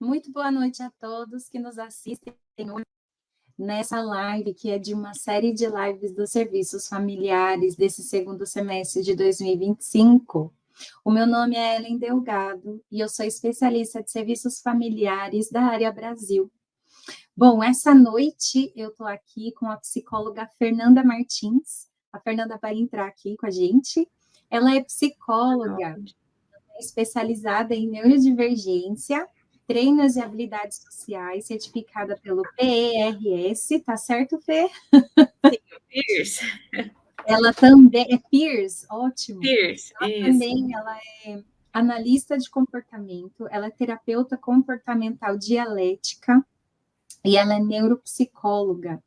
Muito boa noite a todos que nos assistem hoje nessa live, que é de uma série de lives dos serviços familiares desse segundo semestre de 2025. O meu nome é Ellen Delgado e eu sou especialista de serviços familiares da área Brasil. Bom, essa noite eu estou aqui com a psicóloga Fernanda Martins. A Fernanda vai entrar aqui com a gente. Ela é psicóloga especializada em neurodivergência, treinos e habilidades sociais, certificada pelo PERS, tá certo, Fê? Sim, Pearce. Ela também é Pearce, ótimo. Pearce, Também ela é analista de comportamento, ela é terapeuta comportamental dialética e ela é neuropsicóloga.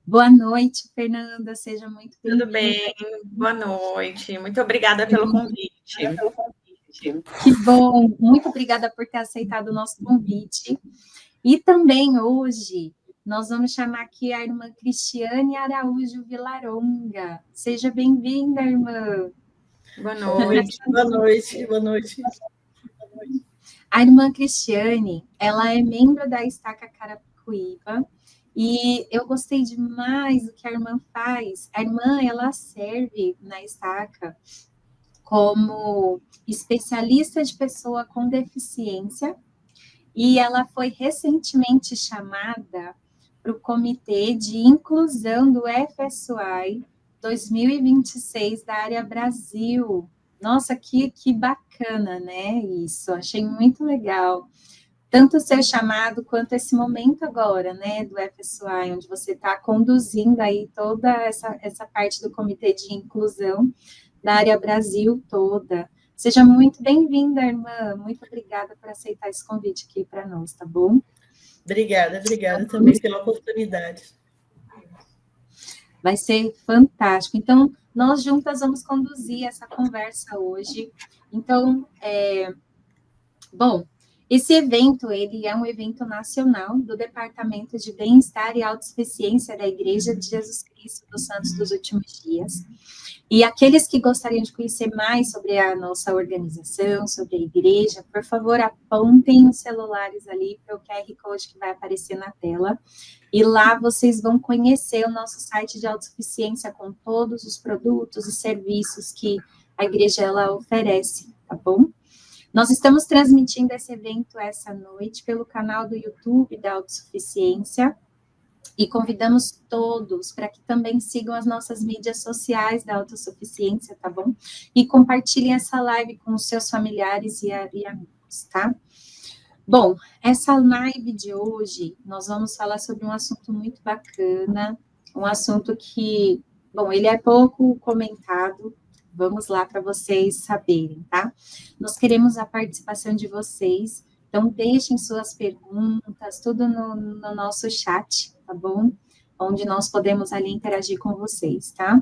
Boa noite, Fernanda, seja muito bem-vinda. Tudo bem, boa noite, muito obrigada pelo convite. Que bom, muito obrigada por ter aceitado o nosso convite. E também hoje nós vamos chamar aqui a irmã Cristiane Araújo Vilaronga. Seja bem-vinda, irmã. Boa noite. Boa noite, boa noite. A irmã Cristiane, ela é membro da Estaca Carapicuíba e eu gostei demais do que a irmã faz. A irmã, ela serve na Estaca como especialista de pessoa com deficiência e ela foi recentemente chamada para o Comitê de Inclusão do FSUAI 2026 da área Brasil. Nossa, que bacana, né? Isso, achei muito legal. Tanto o seu chamado quanto esse momento agora, né, do FSUAI, onde você está conduzindo aí toda essa parte do Comitê de Inclusão da área Brasil toda. Seja muito bem-vinda, irmã. Muito obrigada por aceitar esse convite aqui para nós, tá bom? Obrigada também pela oportunidade. Vai ser fantástico. Então, nós juntas vamos conduzir essa conversa hoje. Então, bom, esse evento, ele é um evento nacional do Departamento de Bem-Estar e Autossuficiência da Igreja de Jesus Cristo dos Santos dos Últimos Dias. E aqueles que gostariam de conhecer mais sobre a nossa organização, sobre a igreja, por favor, apontem os celulares ali para o QR Code que vai aparecer na tela. E lá vocês vão conhecer o nosso site de autossuficiência com todos os produtos e serviços que a igreja ela oferece, tá bom? Nós estamos transmitindo esse evento essa noite pelo canal do YouTube da Autossuficiência e convidamos todos para que também sigam as nossas mídias sociais da Autossuficiência, tá bom? E compartilhem essa live com os seus familiares e amigos, tá? Bom, essa live de hoje, nós vamos falar sobre um assunto muito bacana, um assunto que, bom, ele é pouco comentado, vamos lá para vocês saberem, tá? Nós queremos a participação de vocês, então deixem suas perguntas, tudo no nosso chat, tá bom? Onde nós podemos ali interagir com vocês, tá?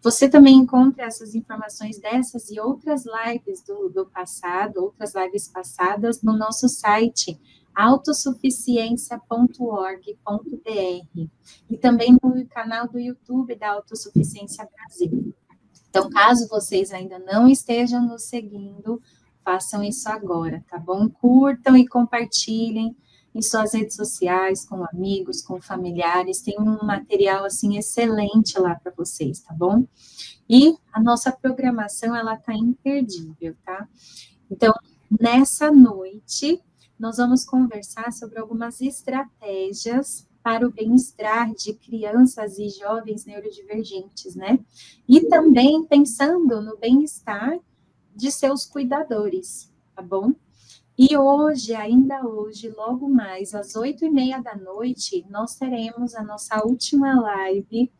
Você também encontra essas informações dessas e outras lives do passado, outras lives passadas, no nosso site, autossuficiência.org.br e também no canal do YouTube da Autossuficiência Brasil. Então, caso vocês ainda não estejam nos seguindo, façam isso agora, tá bom? Curtam e compartilhem em suas redes sociais, com amigos, com familiares, tem um material, assim, excelente lá para vocês, tá bom? E a nossa programação, ela tá imperdível, tá? Então, nessa noite, nós vamos conversar sobre algumas estratégias para o bem-estar de crianças e jovens neurodivergentes, né? E também pensando no bem-estar de seus cuidadores, tá bom? E hoje, ainda hoje, logo mais, às 8h30 da noite, nós teremos a nossa última live,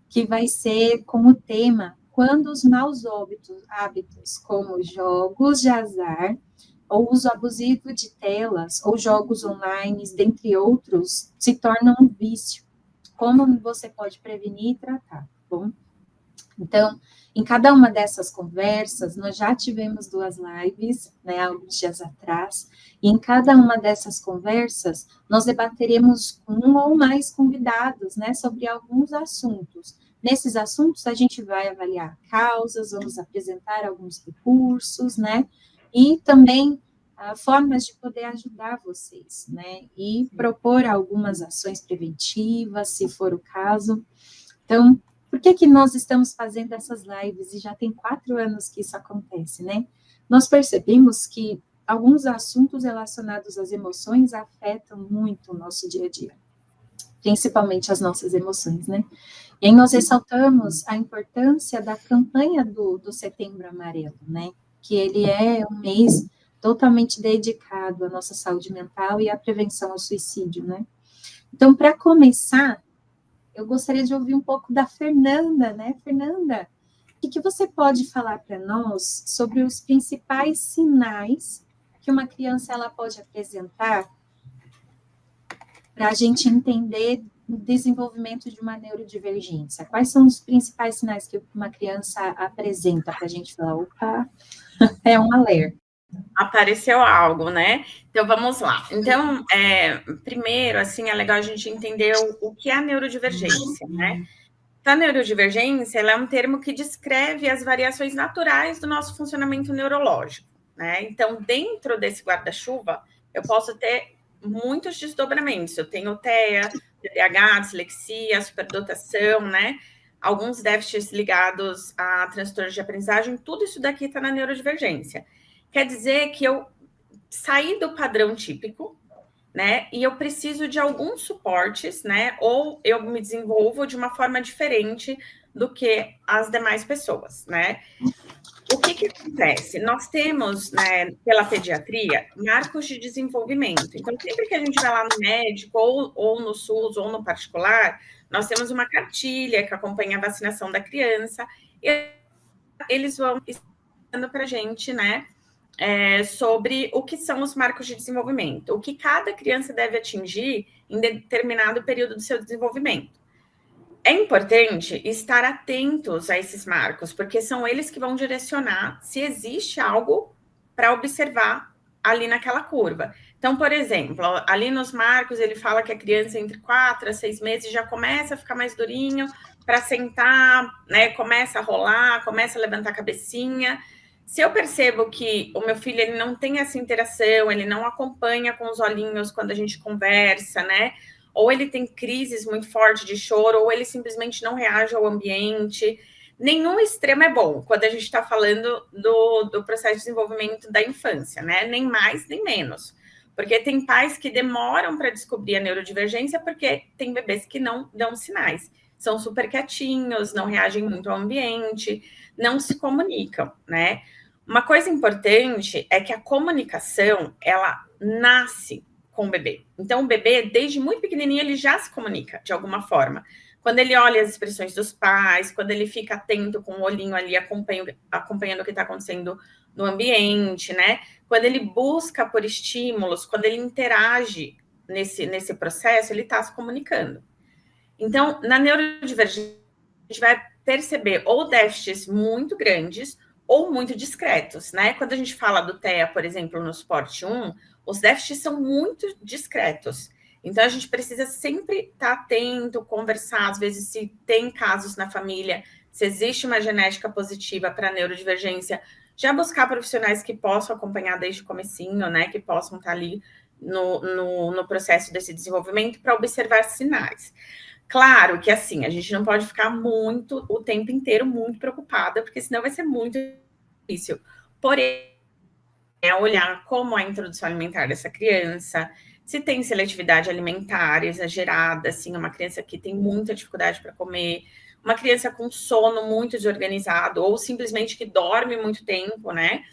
que vai ser com o tema Quando os maus hábitos como jogos de azar, ou uso abusivo de telas, ou jogos online, dentre outros, se tornam um vício. Como você pode prevenir e tratar, tá bom? Então, em cada uma dessas conversas, nós já tivemos 2 lives, né, alguns dias atrás, e em cada uma dessas conversas, nós debateremos com um ou mais convidados, né, sobre alguns assuntos. Nesses assuntos, a gente vai avaliar causas, vamos apresentar alguns recursos, né, e também formas de poder ajudar vocês, né? E propor algumas ações preventivas, se for o caso. Então, por que nós estamos fazendo essas lives? E já tem 4 anos que isso acontece, né? Nós percebemos que alguns assuntos relacionados às emoções afetam muito o nosso dia a dia, principalmente as nossas emoções, né? E aí nós ressaltamos a importância da campanha do Setembro Amarelo, né? Que ele é um mês totalmente dedicado à nossa saúde mental e à prevenção ao suicídio, né? Então, para começar, eu gostaria de ouvir um pouco da Fernanda, né? Fernanda, o que você pode falar para nós sobre os principais sinais que uma criança ela pode apresentar para a gente entender o desenvolvimento de uma neurodivergência? Quais são os principais sinais que uma criança apresenta para a gente falar, opa, é um alerta? Apareceu algo, né? Então, vamos lá. Então, primeiro, assim, é legal a gente entender o que é a neurodivergência, né? Então, a neurodivergência, ela é um termo que descreve as variações naturais do nosso funcionamento neurológico, né? Então, dentro desse guarda-chuva, eu posso ter muitos desdobramentos. Eu tenho TEA, TDAH, dislexia, superdotação, né? Alguns déficits ligados a transtornos de aprendizagem, tudo isso daqui está na neurodivergência. Quer dizer que eu saí do padrão típico, né? E eu preciso de alguns suportes, né? Ou eu me desenvolvo de uma forma diferente do que as demais pessoas, né? O que acontece? Nós temos, né, pela pediatria, marcos de desenvolvimento. Então, sempre que a gente vai lá no médico, ou no SUS, ou no particular, nós temos uma cartilha que acompanha a vacinação da criança, e eles vão explicando para a gente, né? Sobre o que são os marcos de desenvolvimento, o que cada criança deve atingir em determinado período do seu desenvolvimento. É importante estar atentos a esses marcos, porque são eles que vão direcionar se existe algo para observar ali naquela curva. Então, por exemplo, ali nos marcos ele fala que a criança entre 4 a 6 meses já começa a ficar mais durinho para sentar, né? Começa a rolar, começa a levantar a cabecinha. Se eu percebo que o meu filho ele não tem essa interação, ele não acompanha com os olhinhos quando a gente conversa, né? Ou ele tem crises muito fortes de choro, ou ele simplesmente não reage ao ambiente. Nenhum extremo é bom quando a gente está falando do processo de desenvolvimento da infância, né? Nem mais, nem menos. Porque tem pais que demoram para descobrir a neurodivergência porque tem bebês que não dão sinais. São super quietinhos, não reagem muito ao ambiente, não se comunicam, né? Uma coisa importante é que a comunicação, ela nasce com o bebê. Então, o bebê, desde muito pequenininho, ele já se comunica de alguma forma. Quando ele olha as expressões dos pais, quando ele fica atento com o olhinho ali, acompanhando o que está acontecendo no ambiente, né? Quando ele busca por estímulos, quando ele interage nesse processo, ele está se comunicando. Então, na neurodivergência, a gente vai perceber ou déficits muito grandes ou muito discretos, né? Quando a gente fala do TEA, por exemplo, no suporte 1, os déficits são muito discretos. Então, a gente precisa sempre estar atento, conversar, às vezes, se tem casos na família, se existe uma genética positiva para neurodivergência, já buscar profissionais que possam acompanhar desde o comecinho, né? Que possam estar ali no processo desse desenvolvimento para observar sinais. Claro que, assim, a gente não pode ficar o tempo inteiro muito preocupada, porque senão vai ser muito difícil. Porém, olhar como é a introdução alimentar dessa criança, se tem seletividade alimentar exagerada, assim, uma criança que tem muita dificuldade para comer, uma criança com sono muito desorganizado, ou simplesmente que dorme muito tempo, né?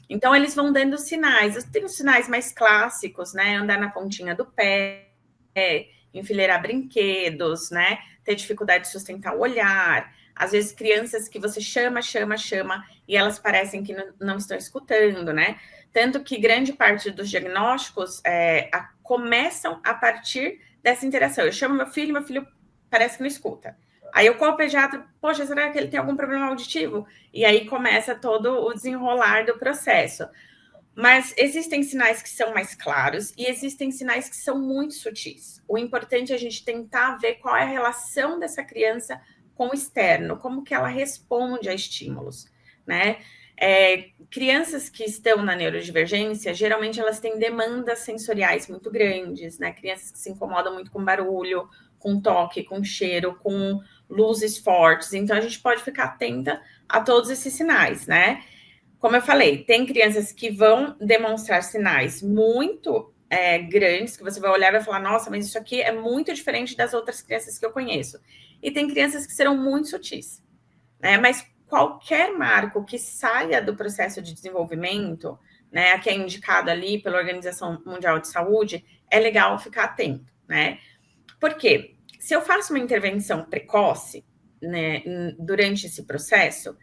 Então, eles vão dando sinais. Tem os sinais mais clássicos, né? Andar na pontinha do pé, enfileirar brinquedos, né? Ter dificuldade de sustentar o olhar. Às vezes, crianças que você chama, e elas parecem que não estão escutando, né? Tanto que grande parte dos diagnósticos começam a partir dessa interação. Eu chamo meu filho parece que não escuta. Aí eu com o pediatra, poxa, será que ele tem algum problema auditivo? E aí começa todo o desenrolar do processo. Mas existem sinais que são mais claros e existem sinais que são muito sutis. O importante é a gente tentar ver qual é a relação dessa criança com o externo, como que ela responde a estímulos, né? Crianças que estão na neurodivergência, geralmente elas têm demandas sensoriais muito grandes, né? Crianças que se incomodam muito com barulho, com toque, com cheiro, com luzes fortes. Então, a gente pode ficar atenta a todos esses sinais, né? Como eu falei, tem crianças que vão demonstrar sinais muito grandes, que você vai olhar e vai falar, nossa, mas isso aqui é muito diferente das outras crianças que eu conheço. E tem crianças que serão muito sutis, né? Mas qualquer marco que saia do processo de desenvolvimento, né, que é indicado ali pela Organização Mundial de Saúde, é legal ficar atento, né? Por quê? Se eu faço uma intervenção precoce, né, durante esse processo,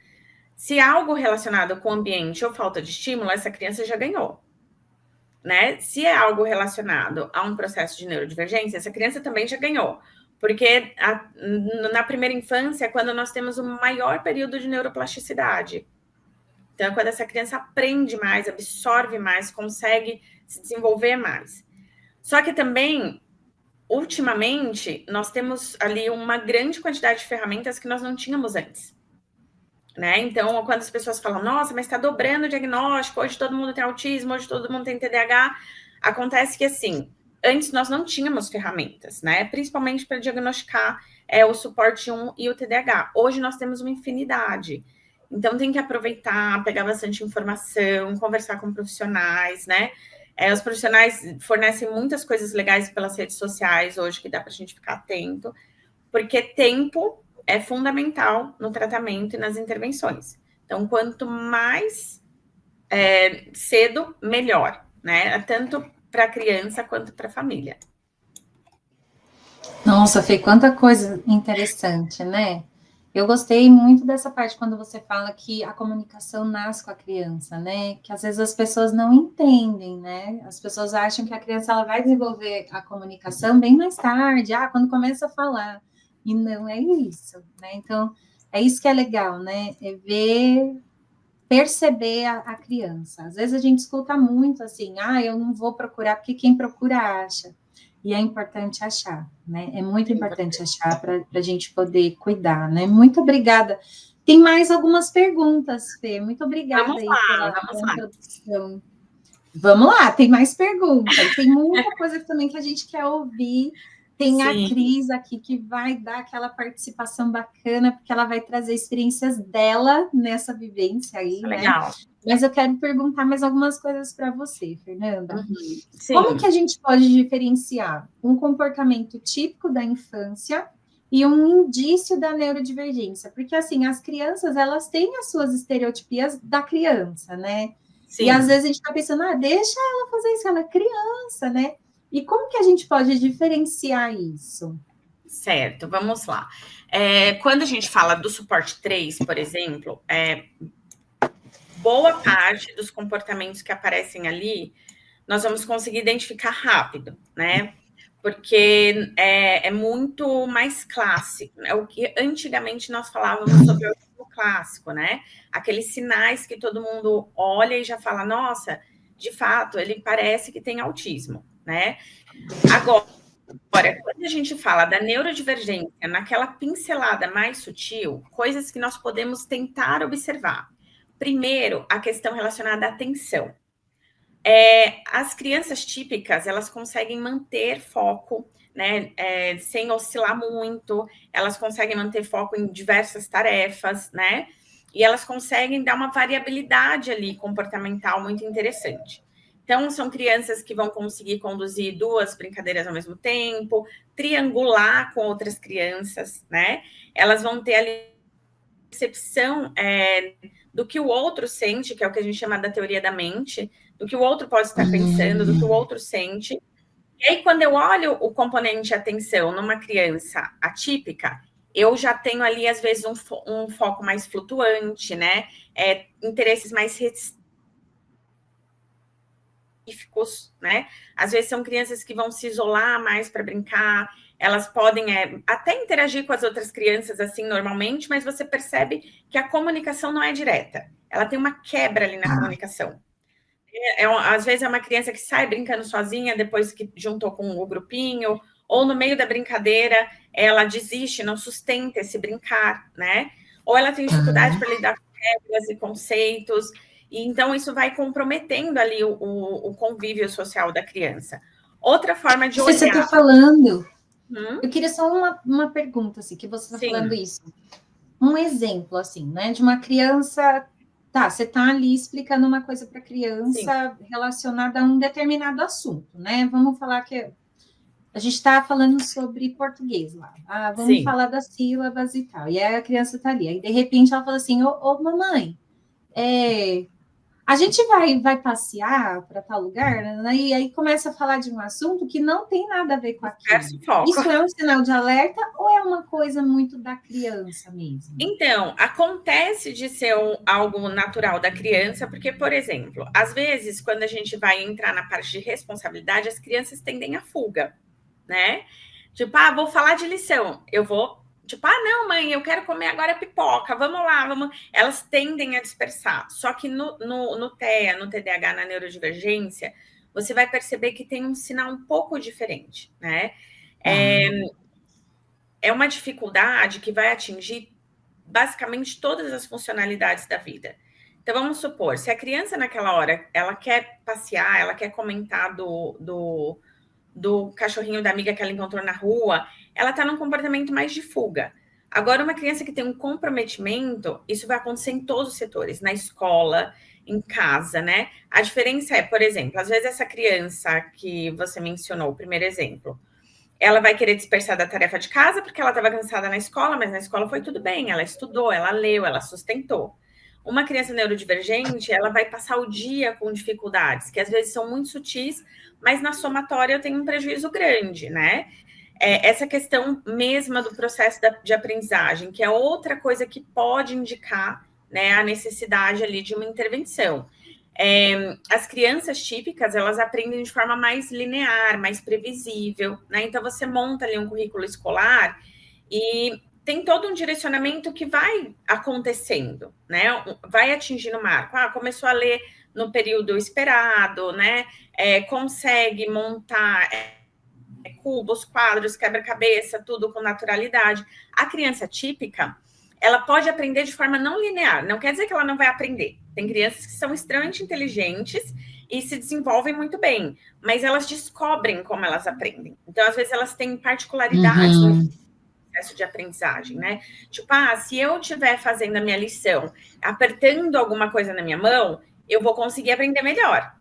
se algo relacionado com o ambiente ou falta de estímulo, essa criança já ganhou, né? Se é algo relacionado a um processo de neurodivergência, essa criança também já ganhou. Porque na primeira infância é quando nós temos o maior período de neuroplasticidade. Então, é quando essa criança aprende mais, absorve mais, consegue se desenvolver mais. Só que também, ultimamente, nós temos ali uma grande quantidade de ferramentas que nós não tínhamos antes. Né? Então, quando as pessoas falam, nossa, mas está dobrando o diagnóstico, hoje todo mundo tem autismo, hoje todo mundo tem TDAH, acontece que, assim, antes nós não tínhamos ferramentas, né? Principalmente para diagnosticar o suporte 1 e o TDAH. Hoje nós temos uma infinidade. Então, tem que aproveitar, pegar bastante informação, conversar com profissionais, né? Os profissionais fornecem muitas coisas legais pelas redes sociais hoje, que dá para a gente ficar atento, porque tempo é fundamental no tratamento e nas intervenções. Então, quanto mais cedo, melhor, né? Tanto para a criança quanto para a família. Nossa, Fê, quanta coisa interessante, né? Eu gostei muito dessa parte quando você fala que a comunicação nasce com a criança, né? Que às vezes as pessoas não entendem, né? As pessoas acham que a criança ela vai desenvolver a comunicação bem mais tarde, quando começa a falar. E não é isso, né? Então, é isso que é legal, né? É ver, perceber a criança. Às vezes a gente escuta muito assim, eu não vou procurar, porque quem procura acha. E é importante achar, né? É muito importante achar para a gente poder cuidar, né? Muito obrigada. Tem mais algumas perguntas, Fê. Muito obrigada vamos aí lá. pela introdução. Vamos lá, tem mais perguntas. Tem muita coisa também que a gente quer ouvir. Tem a Cris aqui que vai dar aquela participação bacana, porque ela vai trazer experiências dela nessa vivência aí, né? Legal. Mas eu quero perguntar mais algumas coisas para você, Fernanda. Sim. Como que a gente pode diferenciar um comportamento típico da infância e um indício da neurodivergência? Porque, assim, as crianças, elas têm as suas estereotipias da criança, né? Sim. E, às vezes, a gente está pensando, deixa ela fazer isso, ela é criança, né? E como que a gente pode diferenciar isso? Certo, vamos lá. Quando a gente fala do suporte 3, por exemplo, boa parte dos comportamentos que aparecem ali, nós vamos conseguir identificar rápido, né? Porque é muito mais clássico. É o que antigamente nós falávamos sobre o autismo clássico, né? Aqueles sinais que todo mundo olha e já fala, nossa, de fato, ele parece que tem autismo, né? Agora, quando a gente fala da neurodivergência, naquela pincelada mais sutil, coisas que nós podemos tentar observar. Primeiro, a questão relacionada à atenção. As crianças típicas, elas conseguem manter foco, né, sem oscilar muito, elas conseguem manter foco em diversas tarefas, né, e elas conseguem dar uma variabilidade ali comportamental muito interessante. Então, são crianças que vão conseguir conduzir 2 brincadeiras ao mesmo tempo, triangular com outras crianças, né, elas vão ter ali percepção do que o outro sente, que é o que a gente chama da teoria da mente, do que o outro pode estar pensando, do que o outro sente. E aí, quando eu olho o componente atenção numa criança atípica, eu já tenho ali, às vezes, um foco mais flutuante, né? Interesses mais específicos, né? Às vezes são crianças que vão se isolar mais para brincar, elas podem até interagir com as outras crianças assim normalmente, mas você percebe que a comunicação não é direta. Ela tem uma quebra ali na comunicação. Às vezes é uma criança que sai brincando sozinha depois que juntou com o grupinho, ou no meio da brincadeira ela desiste, não sustenta esse brincar, né? Ou ela tem dificuldade para lidar com regras e conceitos, e então isso vai comprometendo ali o convívio social da criança. Outra forma de olhar... Você está falando... Eu queria só uma pergunta, assim, que você está falando isso. Um exemplo, assim, né, de uma criança... Tá, você está ali explicando uma coisa para a criança relacionada a um determinado assunto, né? Vamos falar que... A gente está falando sobre português lá. Vamos falar das sílabas e tal. E aí a criança está ali. Aí, de repente, ela fala assim, ô mamãe, a gente vai passear para tal lugar, né? E aí começa a falar de um assunto que não tem nada a ver com aquilo. Isso é um sinal de alerta ou é uma coisa muito da criança mesmo? Então, acontece de ser algo natural da criança, porque, por exemplo, às vezes, quando a gente vai entrar na parte de responsabilidade, as crianças tendem à fuga, né? Tipo, vou falar de lição, eu vou... Tipo, não, mãe, eu quero comer agora pipoca, vamos lá, vamos... Elas tendem a dispersar. Só que no TEA, no TDAH, na neurodivergência, você vai perceber que tem um sinal um pouco diferente, né? É uma dificuldade que vai atingir basicamente todas as funcionalidades da vida. Então, vamos supor, se a criança naquela hora, ela quer passear, ela quer comentar do cachorrinho da amiga que ela encontrou na rua, ela está num comportamento mais de fuga. Agora, uma criança que tem um comprometimento, isso vai acontecer em todos os setores, na escola, em casa, né? A diferença é, por exemplo, às vezes essa criança que você mencionou, o primeiro exemplo, ela vai querer dispersar da tarefa de casa porque ela estava cansada na escola, mas na escola foi tudo bem, ela estudou, ela leu, ela sustentou. Uma criança neurodivergente, ela vai passar o dia com dificuldades, que às vezes são muito sutis, mas na somatória eu tenho um prejuízo grande, né? Essa questão mesma do processo de aprendizagem, que é outra coisa que pode indicar, né, a necessidade ali de uma intervenção. As crianças típicas, elas aprendem de forma mais linear, mais previsível, né? Então, você monta ali um currículo escolar e tem todo um direcionamento que vai acontecendo, né? Vai atingindo o marco. Começou a ler no período esperado, né? Consegue montar cubos, quadros, quebra-cabeça, tudo com naturalidade. A criança típica, ela pode aprender de forma não linear. Não quer dizer que ela não vai aprender. Tem crianças que são extremamente inteligentes e se desenvolvem muito bem, mas elas descobrem como elas aprendem. Então, às vezes, elas têm particularidades no processo de aprendizagem, né? Tipo, se eu estiver fazendo a minha lição, apertando alguma coisa na minha mão, eu vou conseguir aprender melhor.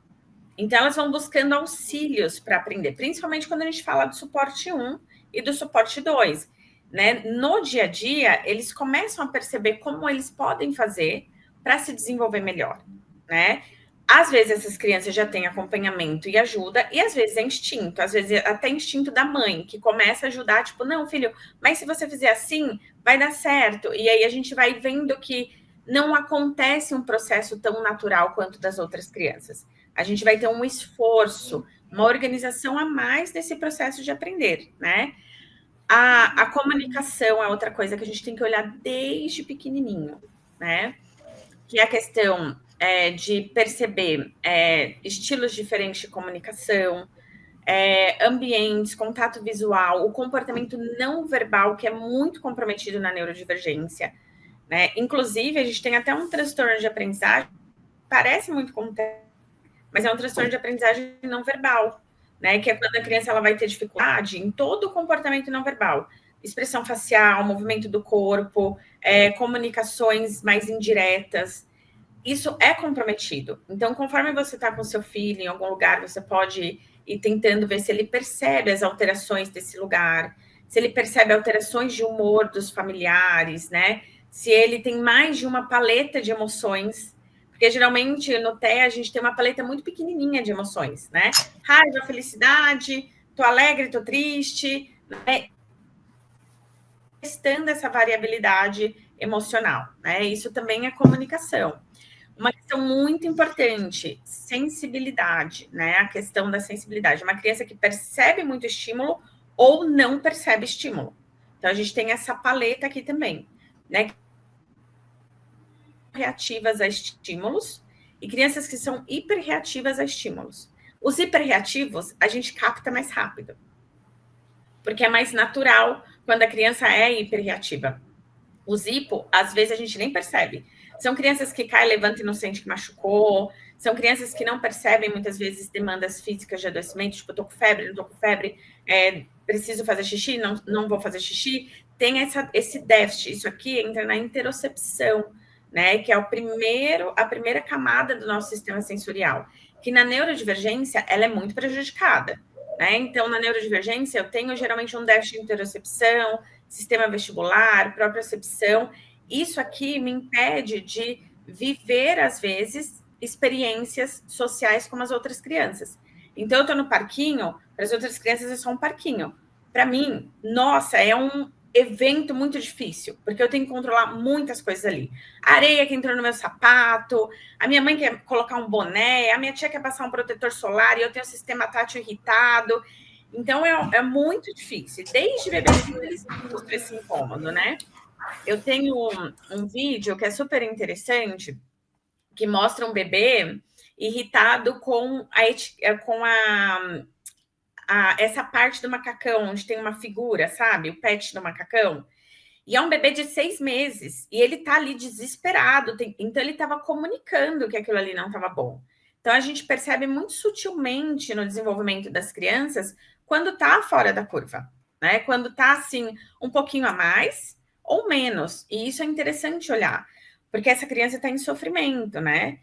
Então, elas vão buscando auxílios para aprender, principalmente quando a gente fala do suporte 1 e do suporte 2. Né? No dia a dia, eles começam a perceber como eles podem fazer para se desenvolver melhor. Né? Às vezes, essas crianças já têm acompanhamento e ajuda, e às vezes é instinto, às vezes até instinto da mãe, que começa a ajudar, tipo, não, filho, mas se você fizer assim, vai dar certo. E aí a gente vai vendo que não acontece um processo tão natural quanto das outras crianças. A gente vai ter um esforço, uma organização a mais nesse processo de aprender, né? A comunicação é outra coisa que a gente tem que olhar desde pequenininho, né? Que é a questão de perceber estilos diferentes de comunicação, ambientes, contato visual, o comportamento não verbal, que é muito comprometido na neurodivergência, né? Inclusive, a gente tem até um transtorno de aprendizagem, parece muito com mas é um transtorno de aprendizagem não verbal, né? Que é quando a criança ela vai ter dificuldade em todo o comportamento não verbal. Expressão facial, movimento do corpo, comunicações mais indiretas. Isso é comprometido. Então, conforme você está com seu filho em algum lugar, você pode ir tentando ver se ele percebe as alterações desse lugar, se ele percebe alterações de humor dos familiares, né? Se ele tem mais de uma paleta de emoções, porque geralmente no TEA a gente tem uma paleta muito pequenininha de emoções, né? Raiva, felicidade, tô alegre, tô triste, né? Testando essa variabilidade emocional, né? Isso também é comunicação. Uma questão muito importante, sensibilidade, né? A questão da sensibilidade. Uma criança que percebe muito estímulo ou não percebe estímulo. Então, a gente tem essa paleta aqui também, né? Reativas a estímulos e crianças que são hiperreativas a estímulos. Os hiperreativos, a gente capta mais rápido, porque é mais natural quando a criança é hiperreativa. Os hipo, às vezes, a gente nem percebe. São crianças que caem, levantam e não sentem que machucou. São crianças que não percebem, muitas vezes, demandas físicas de adoecimento. Tipo, tô com febre, não tô com febre. Preciso fazer xixi, não vou fazer xixi. Tem esse déficit. Isso aqui entra na interocepção, né? Que é a primeira camada do nosso sistema sensorial. Que na neurodivergência, ela é muito prejudicada. Né? Então, na neurodivergência, eu tenho geralmente um déficit de interocepção, sistema vestibular, propriocepção. Isso aqui me impede de viver, às vezes, experiências sociais como as outras crianças. Então, eu estou no parquinho, para as outras crianças é só um parquinho. Para mim, nossa, é um evento muito difícil, porque eu tenho que controlar muitas coisas ali. A areia que entrou no meu sapato, a minha mãe quer colocar um boné, a minha tia quer passar um protetor solar e eu tenho o sistema tátil irritado. Então, é muito difícil. Desde bebezinho, eles têm esse incômodo, né? Eu tenho um vídeo que é super interessante, que mostra um bebê irritado com essa parte do macacão, onde tem uma figura, sabe? O pet do macacão. E é um bebê de 6 meses. E ele tá ali desesperado. Então, ele estava comunicando que aquilo ali não estava bom. Então, a gente percebe muito sutilmente no desenvolvimento das crianças quando tá fora da curva, né? Quando tá, assim, um pouquinho a mais ou menos. E isso é interessante olhar, porque essa criança está em sofrimento, né?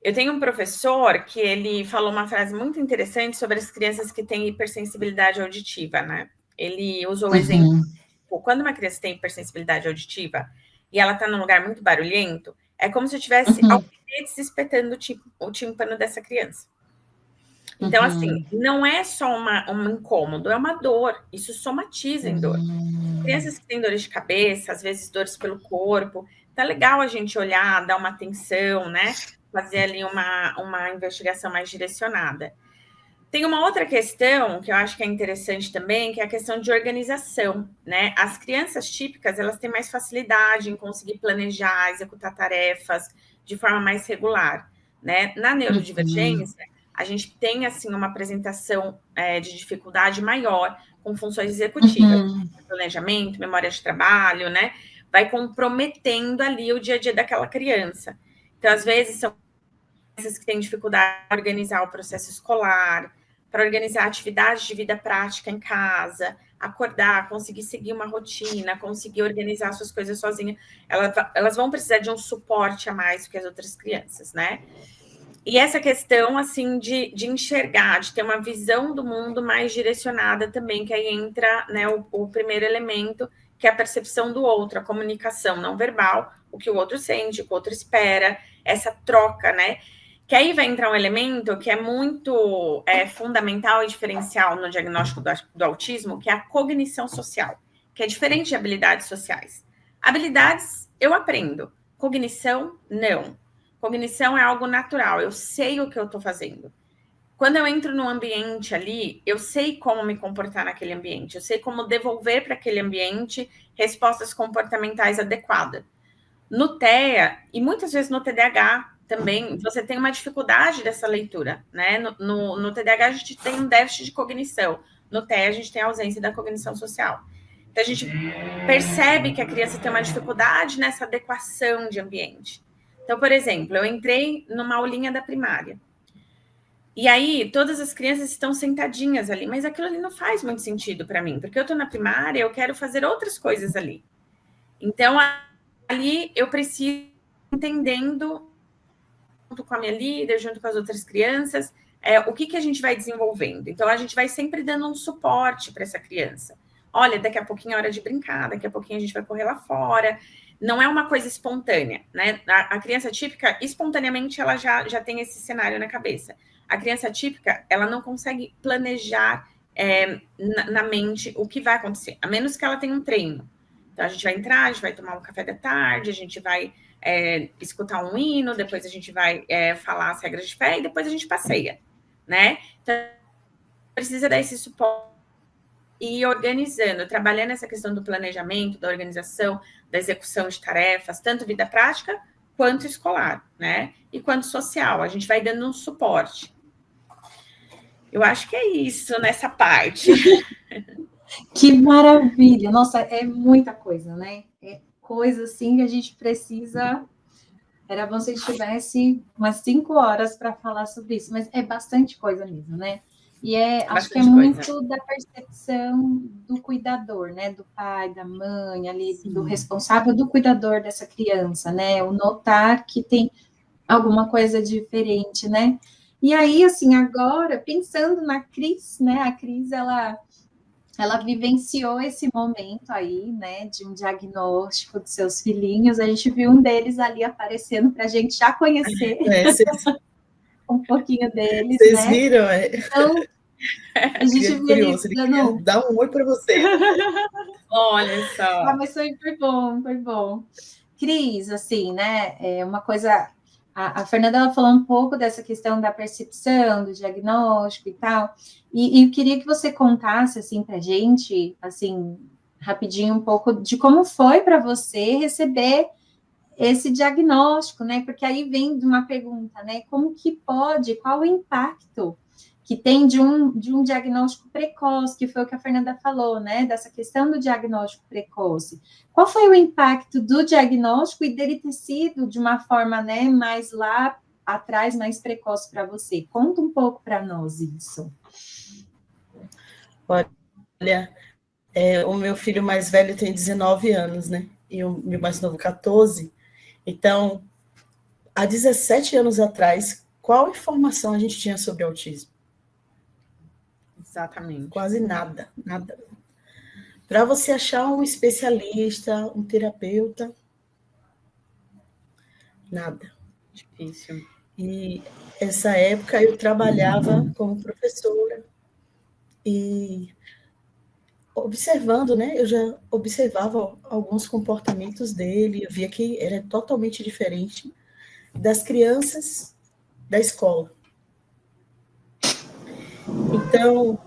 Eu tenho um professor que ele falou uma frase muito interessante sobre as crianças que têm hipersensibilidade auditiva, né? Ele usou o exemplo, quando uma criança tem hipersensibilidade auditiva e ela está num lugar muito barulhento, é como se eu tivesse alfinetes espetando o tímpano dessa criança. Então, assim, não é só um incômodo, é uma dor. Isso somatiza em dor. Crianças que têm dores de cabeça, às vezes dores pelo corpo, tá legal a gente olhar, dar uma atenção, né? Fazer ali uma investigação mais direcionada. Tem uma outra questão que eu acho que é interessante também, que é a questão de organização, né? As crianças típicas, elas têm mais facilidade em conseguir planejar, executar tarefas de forma mais regular, né? Na neurodivergência, a gente tem, assim, uma apresentação de dificuldade maior com funções executivas, planejamento, memória de trabalho, né? Vai comprometendo ali o dia a dia daquela criança. Então, às vezes, são crianças que têm dificuldade para organizar o processo escolar, para organizar atividades de vida prática em casa, acordar, conseguir seguir uma rotina, conseguir organizar suas coisas sozinha. Elas vão precisar de um suporte a mais do que as outras crianças, né? E essa questão, assim, de enxergar, de ter uma visão do mundo mais direcionada também, que aí entra, né, o primeiro elemento, que é a percepção do outro, a comunicação não verbal, o que o outro sente, o que o outro espera, essa troca, né? Que aí vai entrar um elemento que é muito fundamental e diferencial no diagnóstico do autismo, que é a cognição social, que é diferente de habilidades sociais. Habilidades, eu aprendo. Cognição, não. Cognição é algo natural, eu sei o que eu estou fazendo. Quando eu entro no ambiente ali, eu sei como me comportar naquele ambiente, eu sei como devolver para aquele ambiente respostas comportamentais adequadas. No TEA, e muitas vezes no TDAH também, você tem uma dificuldade dessa leitura, né? No TDAH a gente tem um déficit de cognição, no TEA a gente tem a ausência da cognição social. Então a gente percebe que a criança tem uma dificuldade nessa adequação de ambiente. Então, por exemplo, eu entrei numa aulinha da primária. E aí, todas as crianças estão sentadinhas ali, mas aquilo ali não faz muito sentido para mim, porque eu estou na primária, eu quero fazer outras coisas ali. Então, ali eu preciso entendendo, junto com a minha líder, junto com as outras crianças, o que a gente vai desenvolvendo. Então, a gente vai sempre dando um suporte para essa criança. Olha, daqui a pouquinho é hora de brincar, daqui a pouquinho a gente vai correr lá fora. Não é uma coisa espontânea, né? A criança típica, espontaneamente, ela já tem esse cenário na cabeça. A criança típica, ela não consegue planejar na mente o que vai acontecer, a menos que ela tenha um treino. Então, a gente vai entrar, a gente vai tomar um café da tarde, a gente vai escutar um hino, depois a gente vai falar as regras de fé e depois a gente passeia, né? Então, precisa dar esse suporte e ir organizando, trabalhando essa questão do planejamento, da organização, da execução de tarefas, tanto vida prática quanto escolar, né? E quanto social. A gente vai dando um suporte. Eu acho que é isso nessa parte. Que maravilha! Nossa, é muita coisa, né? É coisa, assim, que a gente precisa Era bom se a gente tivesse umas 5 horas para falar sobre isso, mas é bastante coisa mesmo, né? E acho que é muito da percepção do cuidador, né? Do pai, da mãe, ali, do responsável, do cuidador dessa criança, né? O notar que tem alguma coisa diferente, né? E aí, assim, agora, pensando na Cris, né? A Cris, ela vivenciou esse momento aí, né, de um diagnóstico dos seus filhinhos. A gente viu um deles ali aparecendo para a gente já conhecer um pouquinho deles, vocês né? Viram? Então, a gente viu curioso, ele dando... Dá um oi para você. Olha só. Mas foi bom, foi bom. Cris, assim, né, uma coisa... A Fernanda ela falou um pouco dessa questão da percepção, do diagnóstico e tal, e eu queria que você contasse, assim, para a gente, assim, rapidinho, um pouco de como foi para você receber esse diagnóstico, né? Porque aí vem de uma pergunta, né? Como que pode, qual o impacto que tem de um diagnóstico precoce, que foi o que a Fernanda falou, né? Dessa questão do diagnóstico precoce. Qual foi o impacto do diagnóstico e dele ter sido de uma forma, né, mais lá atrás, mais precoce para você? Conta um pouco para nós isso. Olha, o meu filho mais velho tem 19 anos, né? E o meu mais novo, 14. Então, há 17 anos atrás, qual informação a gente tinha sobre autismo? Exatamente. Quase nada, nada. Para você achar um especialista, um terapeuta, nada. Difícil. E essa época eu trabalhava como professora e observando, né? Eu já observava alguns comportamentos dele, eu via que era totalmente diferente das crianças da escola. Então,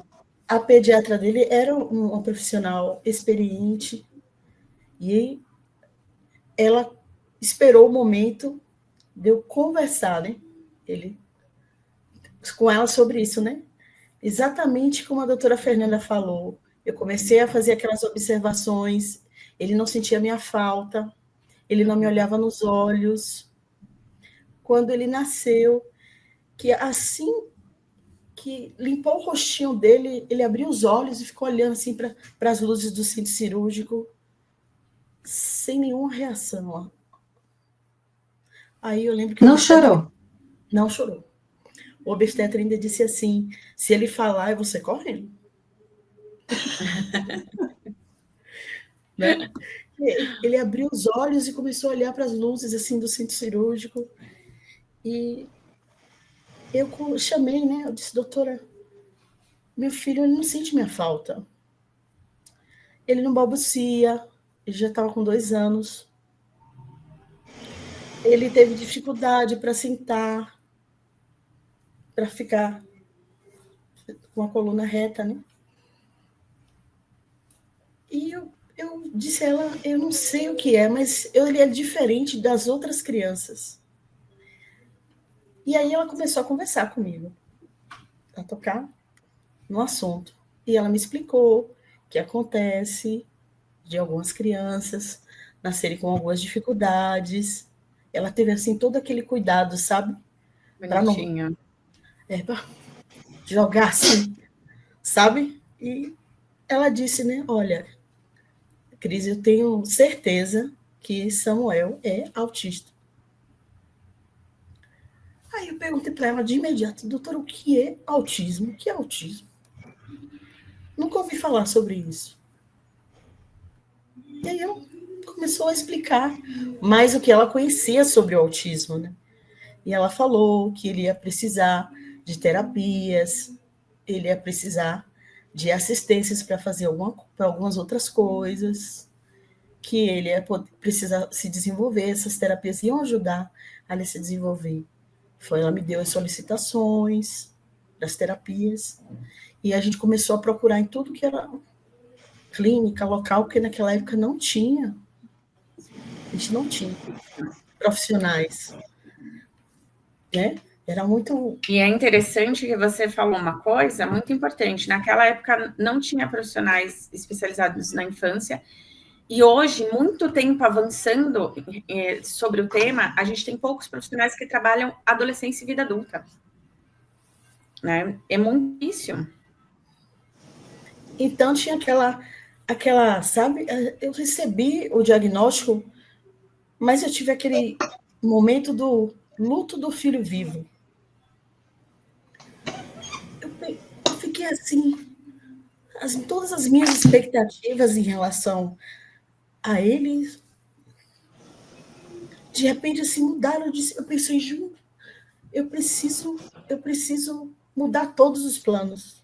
a pediatra dele era uma profissional experiente e ela esperou o momento de eu conversar, né? Com ela sobre isso, né? Exatamente como a doutora Fernanda falou. Eu comecei a fazer aquelas observações, ele não sentia minha falta, ele não me olhava nos olhos. Quando ele nasceu, que assim que limpou o rostinho dele, ele abriu os olhos e ficou olhando assim para as luzes do centro cirúrgico, sem nenhuma reação. Aí eu lembro que... Não chorou? Não chorou. O obstetra ainda disse assim, se ele falar, eu vou sair correndo. Né? Ele abriu os olhos e começou a olhar para as luzes assim do centro cirúrgico. E eu chamei, né? Eu disse, doutora, meu filho ele não sente minha falta. Ele não balbucia, ele já estava com 2 anos. Ele teve dificuldade para sentar, para ficar com a coluna reta, né? E eu disse a ela, eu não sei o que é, mas ele é diferente das outras crianças. E aí ela começou a conversar comigo, a tocar no assunto. E ela me explicou o que acontece de algumas crianças nascerem com algumas dificuldades. Ela teve, assim, todo aquele cuidado, sabe? Para não pra jogar assim, sabe? E ela disse, né, olha, Cris, eu tenho certeza que Samuel é autista. Aí eu perguntei para ela de imediato, doutora, o que é autismo? O que é autismo? Nunca ouvi falar sobre isso. E aí ela começou a explicar mais o que ela conhecia sobre o autismo, né? E ela falou que ele ia precisar de terapias, ele ia precisar de assistências para fazer algumas outras coisas, que ele ia precisar se desenvolver, essas terapias iam ajudar a ele se desenvolver. Ela me deu as solicitações das terapias, e a gente começou a procurar em tudo que era clínica, local, porque naquela época não tinha. A gente não tinha profissionais, né? Era muito... E é interessante que você falou uma coisa muito importante. Naquela época não tinha profissionais especializados na infância E hoje, muito tempo avançando sobre o tema, a gente tem poucos profissionais que trabalham adolescência e vida adulta. Né? É muito difícil. Então, tinha aquela, sabe, eu recebi o diagnóstico, mas eu tive aquele momento do luto do filho vivo. Eu fiquei assim, todas as minhas expectativas em relação a ele, de repente, assim, mudaram. Eu pensei, Ju, eu preciso mudar todos os planos.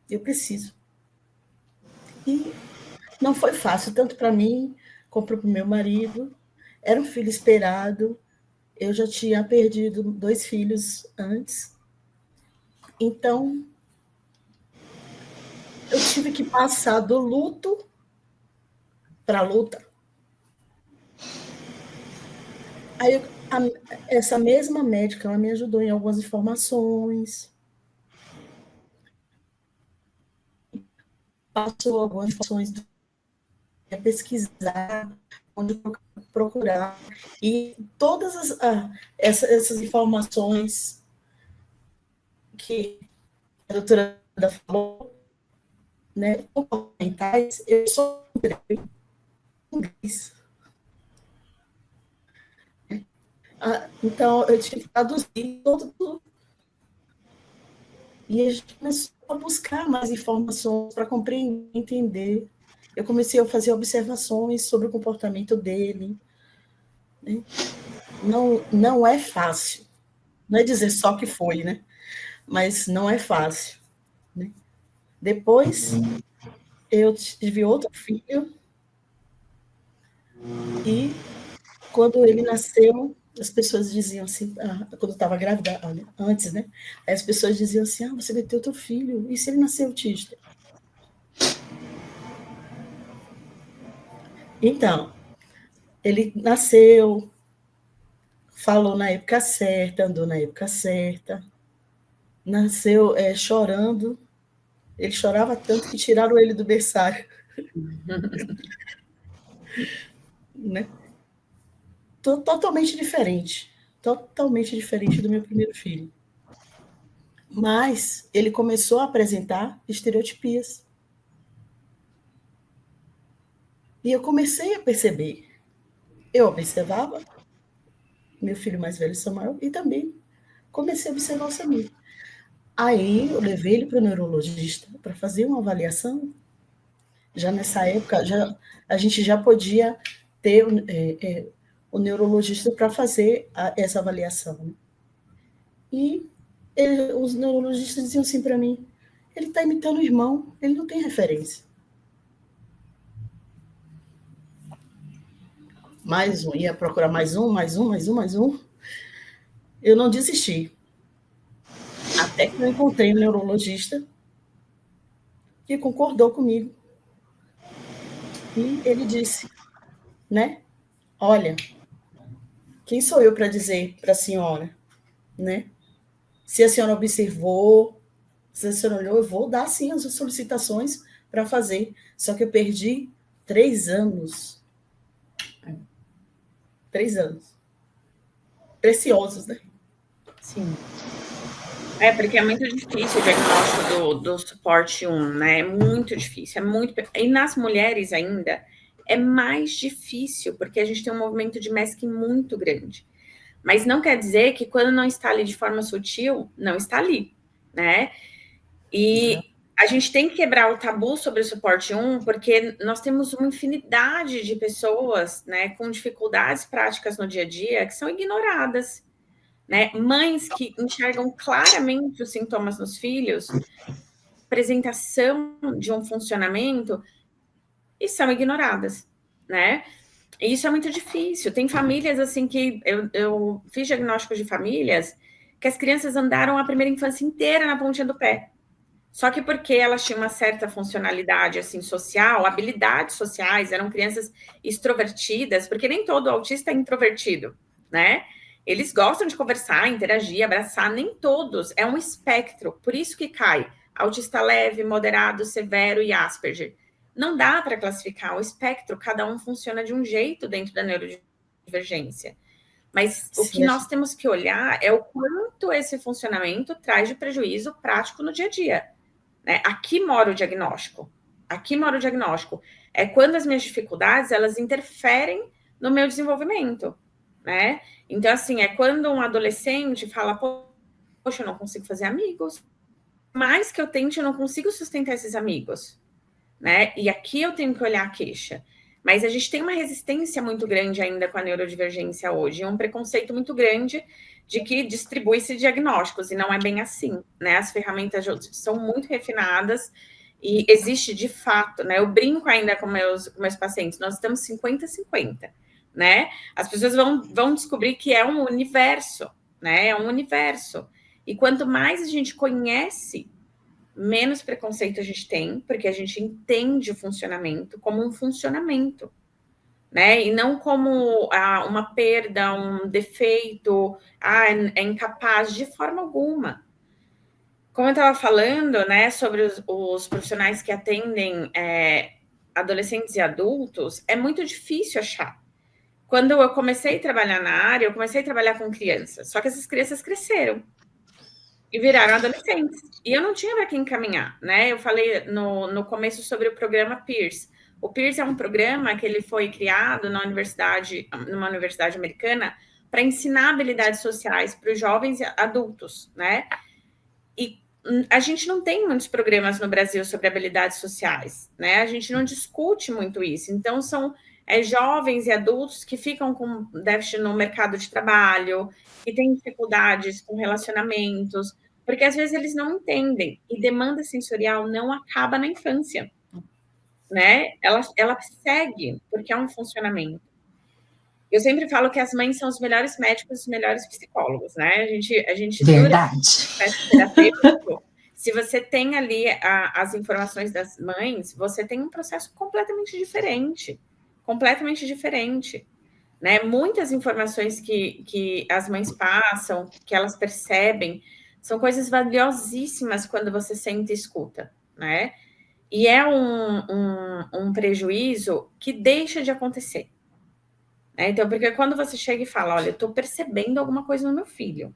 Eu preciso. E não foi fácil, tanto para mim, como para o meu marido. Era um filho esperado. Eu já tinha perdido 2 filhos antes. Então, eu tive que passar do luto para a luta. Aí, essa mesma médica, ela me ajudou em algumas informações. Passou algumas informações do que pesquisar, onde procurar. E todas essas informações que a doutora falou, né, comportamentais, eu só encontrei em inglês. Então, eu tive que traduzir tudo. E a gente começou a buscar mais informações para compreender, entender. Eu comecei a fazer observações sobre o comportamento dele. Né? Não é fácil. Não é dizer só que foi, né? Mas não é fácil. Né? Depois, eu tive outro filho. E quando ele nasceu, as pessoas diziam assim, quando eu estava grávida, antes, né? Aí as pessoas diziam assim, você vai ter outro filho, e se ele nascer autista? Então, ele nasceu, falou na época certa, andou na época certa, nasceu chorando, ele chorava tanto que tiraram ele do berçário. Né? Totalmente diferente do meu primeiro filho. Mas ele começou a apresentar estereotipias. E eu comecei a perceber. Eu observava meu filho mais velho, Samuel, e também comecei a observar o Samir. Aí eu levei ele para o neurologista para fazer uma avaliação. Já nessa época, a gente já podia ter o neurologista para fazer essa avaliação. Né? E os neurologistas diziam assim para mim, ele está imitando o irmão, ele não tem referência. Mais um, ia procurar mais um. Eu não desisti. Até que eu encontrei um neurologista que concordou comigo. E ele disse, né? Olha, quem sou eu para dizer para a senhora, né? Se a senhora observou, se a senhora olhou, eu vou dar sim as solicitações para fazer. Só que eu perdi 3 anos. 3 anos. Preciosos, né? Sim. Porque é muito difícil o diagnóstico do suporte 1, né? É muito difícil, E nas mulheres ainda é mais difícil, porque a gente tem um movimento de masking muito grande. Mas não quer dizer que quando não está ali de forma sutil, não está ali, né? E a gente tem que quebrar o tabu sobre o suporte 1, porque nós temos uma infinidade de pessoas, né, com dificuldades práticas no dia a dia que são ignoradas. Né? Mães que enxergam claramente os sintomas nos filhos, apresentação de um funcionamento, e são ignoradas, né? E isso é muito difícil. Tem famílias assim que eu fiz diagnósticos de famílias que as crianças andaram a primeira infância inteira na pontinha do pé. Só que porque elas tinham uma certa funcionalidade assim social, habilidades sociais, eram crianças extrovertidas, porque nem todo autista é introvertido, né? Eles gostam de conversar, interagir, abraçar, nem todos. É um espectro, por isso que cai autista leve, moderado, severo e Asperger. não dá para classificar o espectro, cada um funciona de um jeito dentro da neurodivergência. Mas o que nós temos que olhar é o quanto esse funcionamento traz de prejuízo prático no dia a dia. Né? Aqui mora o diagnóstico. É quando as minhas dificuldades, elas interferem no meu desenvolvimento. Né? Então, assim, é quando um adolescente fala, poxa, eu não consigo fazer amigos. Mais que eu tente, eu não consigo sustentar esses amigos. Né? E aqui eu tenho que olhar a queixa. Mas a gente tem uma resistência muito grande ainda com a neurodivergência hoje, um preconceito muito grande de que distribui-se diagnósticos, e não é bem assim, né? As ferramentas são muito refinadas e existe de fato, né? Eu brinco ainda com meus pacientes, nós estamos 50-50, né? As pessoas vão descobrir que é um universo, né? É um universo. E quanto mais a gente conhece, menos preconceito a gente tem, porque a gente entende o funcionamento como um funcionamento, né? E não como uma perda, um defeito, é incapaz, de forma alguma. Como eu estava falando, né, sobre os profissionais que atendem adolescentes e adultos, é muito difícil achar. Quando eu comecei a trabalhar na área, eu comecei a trabalhar com crianças, só que essas crianças cresceram e viraram adolescentes. E eu não tinha para quem encaminhar, né? Eu falei no começo sobre o programa Peers. O Peers é um programa que ele foi criado numa universidade americana para ensinar habilidades sociais para os jovens e adultos, né? E a gente não tem muitos programas no Brasil sobre habilidades sociais, né? A gente não discute muito isso. Então, são jovens e adultos que ficam com déficit no mercado de trabalho, que têm dificuldades com relacionamentos, porque às vezes eles não entendem, e demanda sensorial não acaba na infância, né? Ela segue, porque é um funcionamento. Eu sempre falo que as mães são os melhores médicos, os melhores psicólogos, né? A gente Verdade. Se você tem ali as informações das mães, você tem um processo completamente diferente, né? Muitas informações que as mães passam, que elas percebem, são coisas valiosíssimas quando você sente e escuta, né? E é um prejuízo que deixa de acontecer. Né? Então, porque quando você chega e fala, olha, eu estou percebendo alguma coisa no meu filho,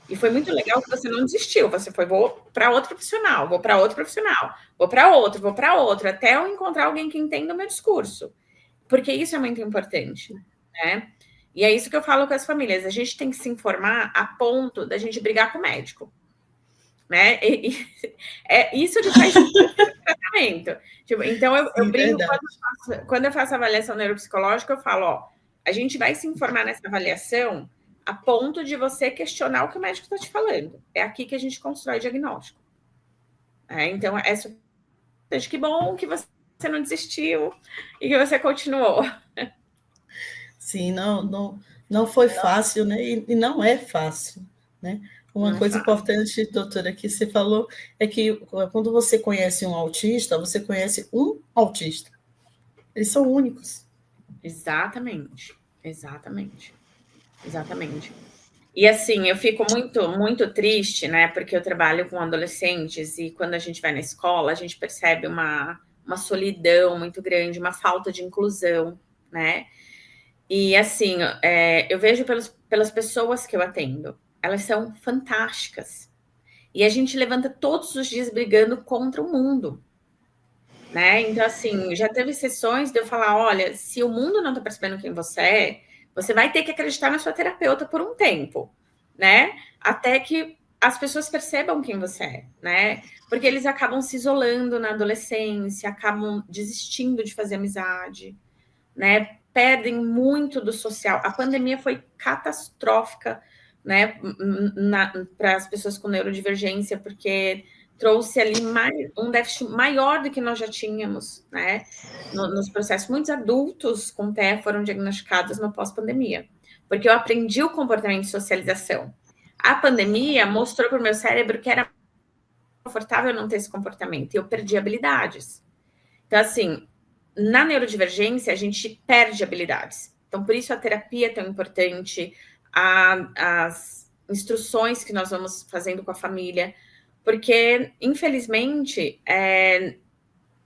e foi muito legal que você não desistiu, você foi, vou para outro profissional, vou para outro, até eu encontrar alguém que entenda o meu discurso, porque isso é muito importante, né? E é isso que eu falo com as famílias, a gente tem que se informar a ponto da gente brigar com o médico, né? É isso que faz tratamento. Tipo, então, eu brinco, quando eu faço avaliação neuropsicológica, eu falo, ó, a gente vai se informar nessa avaliação a ponto de você questionar o que o médico está te falando. É aqui que a gente constrói diagnóstico. Então, que bom que você não desistiu e que você continuou. Sim, não foi fácil, né? E não é fácil, né? Uma coisa importante, doutora, que você falou, é que quando você conhece um autista, você conhece um autista. Eles são únicos. Exatamente. E assim, eu fico muito, muito triste, né? Porque eu trabalho com adolescentes e quando a gente vai na escola, a gente percebe uma solidão muito grande, uma falta de inclusão, né? E assim, eu vejo pelas pessoas que eu atendo, elas são fantásticas. E a gente levanta todos os dias brigando contra o mundo. Né? Então, assim, já teve sessões de eu falar, olha, se o mundo não está percebendo quem você é, você vai ter que acreditar na sua terapeuta por um tempo, né? Até que as pessoas percebam quem você é, né? Porque eles acabam se isolando na adolescência, acabam desistindo de fazer amizade, né? Perdem muito do social. A pandemia foi catastrófica, né? Para as pessoas com neurodivergência, porque trouxe ali um déficit maior do que nós já tínhamos, né? Nos processos, muitos adultos com TEA foram diagnosticados no pós-pandemia, porque eu aprendi o comportamento de socialização. A pandemia mostrou para o meu cérebro que era confortável não ter esse comportamento, e eu perdi habilidades. Então, assim, na neurodivergência, a gente perde habilidades. Então, por isso a terapia é tão importante, as instruções que nós vamos fazendo com a família, porque, infelizmente,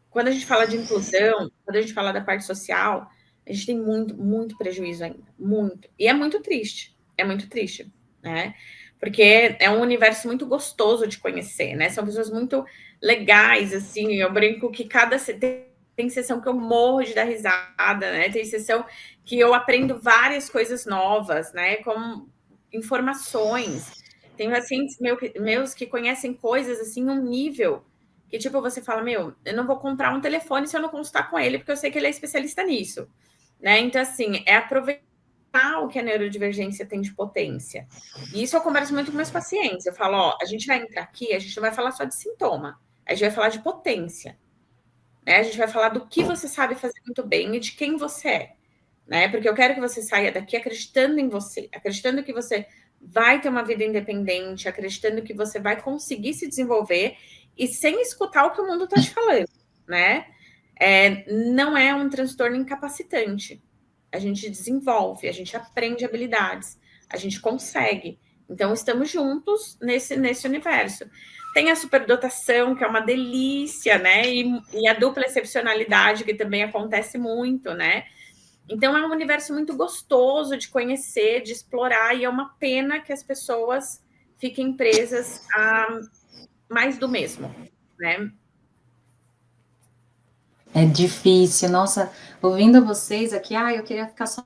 quando a gente fala de inclusão, quando a gente fala da parte social, a gente tem muito, muito prejuízo ainda, muito. E é muito triste, né? Porque é um universo muito gostoso de conhecer, né? São pessoas muito legais, assim. Eu brinco que tem sessão que eu morro de dar risada, né? Tem sessão que eu aprendo várias coisas novas, né? Como informações. Tem pacientes meus que conhecem coisas assim, um nível que, tipo, você fala, meu, eu não vou comprar um telefone se eu não consultar com ele, porque eu sei que ele é especialista nisso, né? Então, assim, é aproveitar o que a neurodivergência tem de potência. E isso eu converso muito com meus pacientes. Eu falo, ó, a gente vai entrar aqui, a gente não vai falar só de sintoma, a gente vai falar de potência, né? A gente vai falar do que você sabe fazer muito bem e de quem você é, né? Porque eu quero que você saia daqui acreditando em você, acreditando que você vai ter uma vida independente, acreditando que você vai conseguir se desenvolver e sem escutar o que o mundo está te falando, né? Não é um transtorno incapacitante. A gente desenvolve, a gente aprende habilidades, a gente consegue. Então, estamos juntos nesse universo. Tem a superdotação, que é uma delícia, né? E a dupla excepcionalidade, que também acontece muito, né? Então, é um universo muito gostoso de conhecer, de explorar, e é uma pena que as pessoas fiquem presas a mais do mesmo, né? É difícil, nossa, ouvindo vocês aqui, eu queria ficar só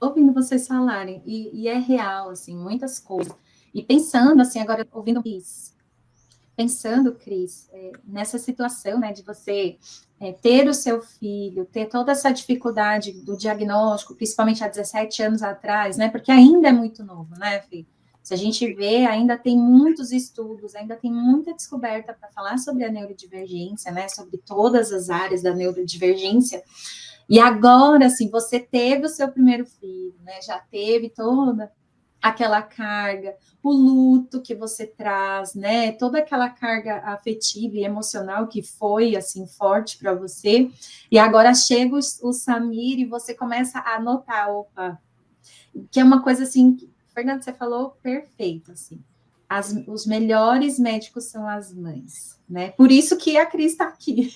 ouvindo vocês falarem, e é real, assim, muitas coisas. E pensando, assim, agora ouvindo Cris, nessa situação, né, de você ter o seu filho, ter toda essa dificuldade do diagnóstico, principalmente há 17 anos atrás, né, porque ainda é muito novo, né, Fê? Se a gente vê, ainda tem muitos estudos, ainda tem muita descoberta para falar sobre a neurodivergência, né, sobre todas as áreas da neurodivergência. E agora, assim, você teve o seu primeiro filho, né, já teve toda aquela carga, o luto que você traz, né, toda aquela carga afetiva e emocional que foi, assim, forte para você, e agora chega o Samir e você começa a notar, opa, que é uma coisa, assim, Fernando, você falou perfeito, assim, os melhores médicos são as mães, né, por isso que a Cris está aqui,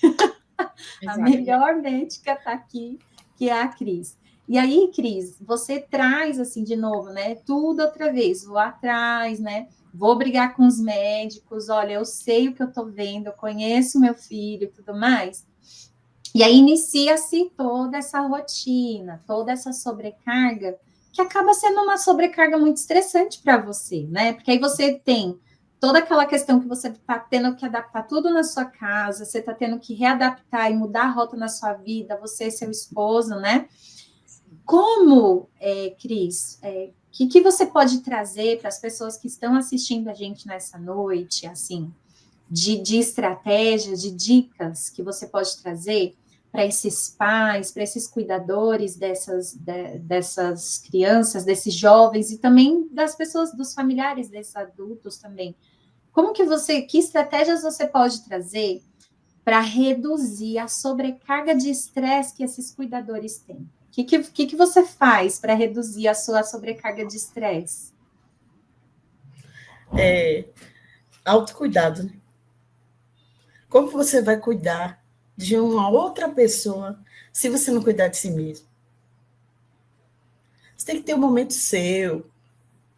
a melhor médica está aqui, que é a Cris. E aí, Cris, você traz, assim, de novo, né, tudo outra vez, vou atrás, né, vou brigar com os médicos, olha, eu sei o que eu tô vendo, eu conheço meu filho e tudo mais. E aí inicia-se toda essa rotina, toda essa sobrecarga, que acaba sendo uma sobrecarga muito estressante para você, né, porque aí você tem toda aquela questão que você está tendo que adaptar tudo na sua casa, você está tendo que readaptar e mudar a rota na sua vida, você e seu esposo, né? Como, Cris, que você pode trazer para as pessoas que estão assistindo a gente nessa noite, assim, de estratégias, de dicas que você pode trazer para esses pais, para esses cuidadores dessas crianças, desses jovens e também das pessoas, dos familiares desses adultos também? Que estratégias você pode trazer para reduzir a sobrecarga de estresse que esses cuidadores têm? O que você faz para reduzir a sua sobrecarga de estresse? Autocuidado, né? Como você vai cuidar de uma outra pessoa se você não cuidar de si mesmo? Você tem que ter um momento seu,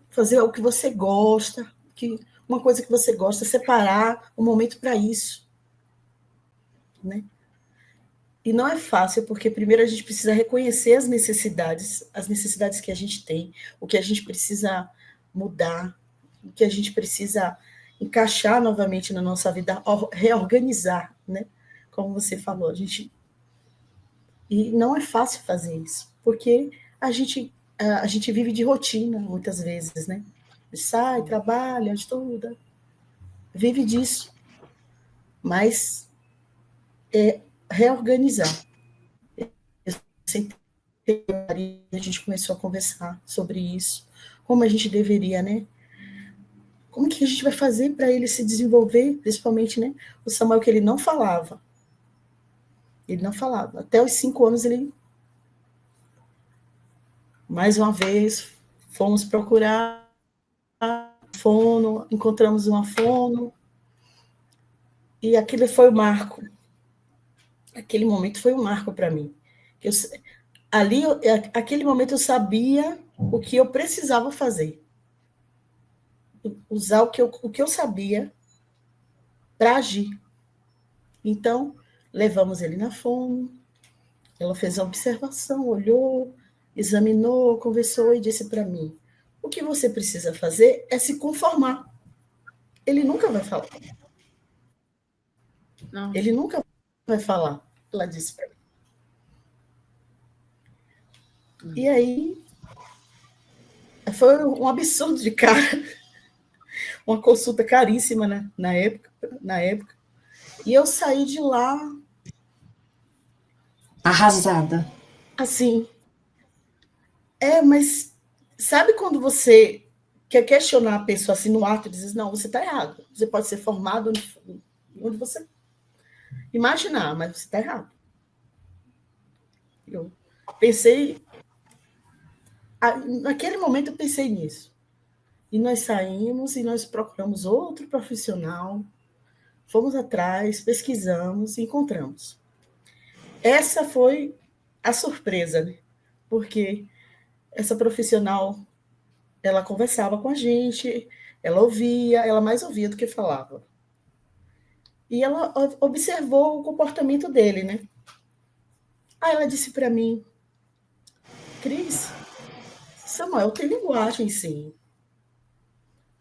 fazer o que você gosta, uma coisa que você gosta, separar um momento para isso, né? E não é fácil, porque primeiro a gente precisa reconhecer as necessidades que a gente tem, o que a gente precisa mudar, o que a gente precisa encaixar novamente na nossa vida, reorganizar, né? Como você falou, e não é fácil fazer isso, porque a gente vive de rotina, muitas vezes, né? Sai, trabalha, estuda, vive disso. Mas reorganizar. A gente começou a conversar sobre isso, como a gente deveria, né? Como que a gente vai fazer para ele se desenvolver, principalmente, né? O Samuel, que ele não falava. Ele não falava. Até os 5 anos, ele... Mais uma vez, fomos procurar fono, encontramos uma fono, e aquele foi o marco. Aquele momento foi um marco para mim. Aquele momento eu sabia o que eu precisava fazer. Usar o que eu sabia para agir. Então, levamos ele na fono, ela fez a observação, olhou, examinou, conversou e disse para mim, o que você precisa fazer é se conformar. Ele nunca vai falar. Não. Ele nunca vai falar, ela disse para mim. E aí, foi um absurdo de cara. Uma consulta caríssima, né? na época. E eu saí de lá... Arrasada. Assim, mas sabe quando você quer questionar a pessoa assim no ato e diz, não, você está errado. Você pode ser formado onde você imaginar, mas você está errado. Eu pensei... Naquele momento eu pensei nisso. E nós saímos e nós procuramos outro profissional, fomos atrás, pesquisamos e encontramos. Essa foi a surpresa, né? Porque essa profissional, ela conversava com a gente, ela ouvia, ela mais ouvia do que falava. E ela observou o comportamento dele, né? Aí ela disse para mim, Cris, Samuel tem linguagem, sim.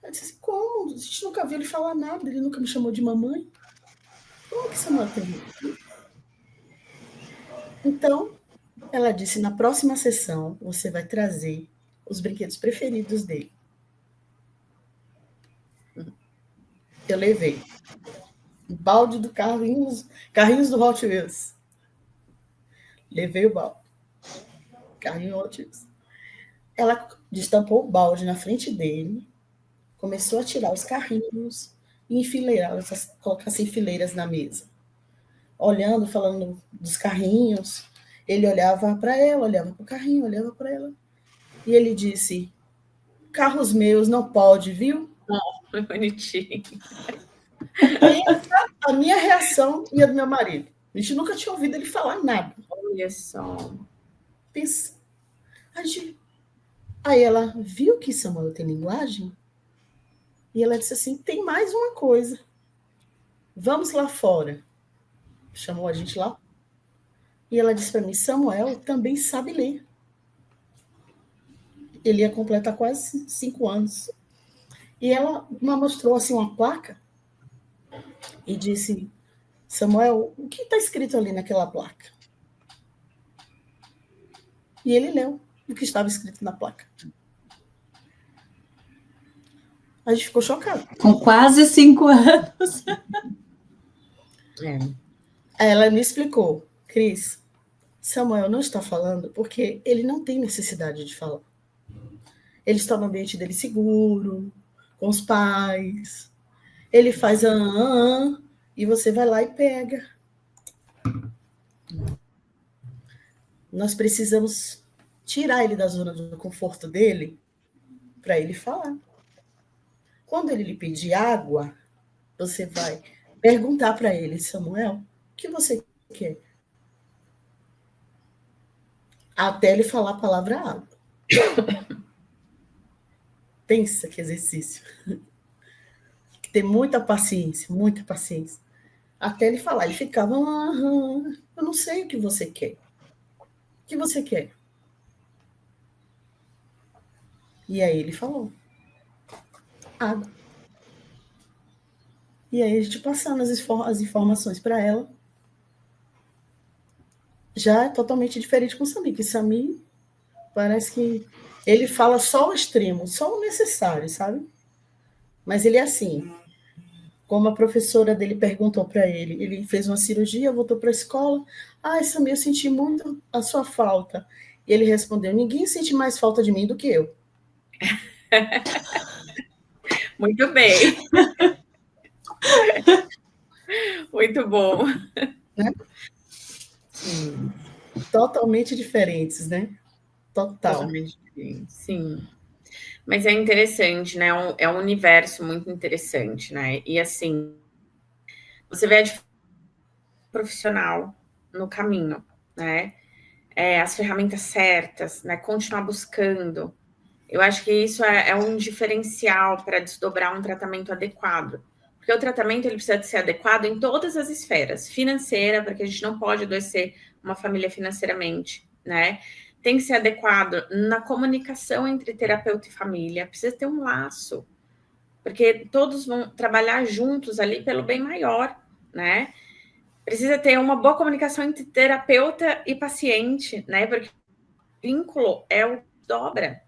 Eu disse assim, como? A gente nunca viu ele falar nada, ele nunca me chamou de mamãe. Como que Samuel tem linguagem? Então, ela disse, na próxima sessão, você vai trazer os brinquedos preferidos dele. Eu levei um balde do carrinhos do Hot Wheels. Levei o balde. Carrinho Hot Wheels. Ela destampou o balde na frente dele, começou a tirar os carrinhos e colocar-se em fileiras na mesa. Olhando, falando dos carrinhos, ele olhava para ela, olhava para o carrinho, olhava para ela. E ele disse, carros meus não pode, viu? Foi bonitinho. A minha reação e a do meu marido. A gente nunca tinha ouvido ele falar nada. Olha só. Pensa. Aí ela viu que Samuel tem linguagem e ela disse assim, tem mais uma coisa. Vamos lá fora. Chamou a gente lá. E ela disse para mim, Samuel também sabe ler. Ele ia completar quase 5 anos. E ela me mostrou assim, uma placa e disse, Samuel, o que está escrito ali naquela placa? E ele leu o que estava escrito na placa. A gente ficou chocado. Com quase 5 anos. Aí ela me explicou, Cris, Samuel não está falando porque ele não tem necessidade de falar. Ele está no ambiente dele seguro, com os pais. Ele faz e você vai lá e pega. Nós precisamos tirar ele da zona do conforto dele para ele falar. Quando ele lhe pedir água, você vai perguntar para ele, Samuel, o que você quer? Até ele falar a palavra água. Pensa que exercício. Ter muita paciência, muita paciência. Até ele falar, ele ficava, eu não sei o que você quer. O que você quer? E aí ele falou, água. E aí a gente passando as informações para ela. Já é totalmente diferente com o Sami, que Sami parece que ele fala só o extremo, só o necessário, sabe? Mas ele é assim, como a professora dele perguntou para ele, ele fez uma cirurgia, voltou para a escola, Sami, eu senti muito a sua falta. E ele respondeu, ninguém sente mais falta de mim do que eu. Muito bem. Muito bom. Né? Sim. Totalmente diferentes, né? Total. Totalmente diferente, sim. Mas é interessante, né? É um universo muito interessante, né? E assim, você vê a diferença profissional no caminho, né? As ferramentas certas, né? Continuar buscando. Eu acho que isso é um diferencial para desdobrar um tratamento adequado. Porque o tratamento ele precisa ser adequado em todas as esferas. Financeira, porque a gente não pode adoecer uma família financeiramente, né? Tem que ser adequado na comunicação entre terapeuta e família. Precisa ter um laço. Porque todos vão trabalhar juntos ali pelo bem maior, né? Precisa ter uma boa comunicação entre terapeuta e paciente, né? Porque o vínculo é o que dobra.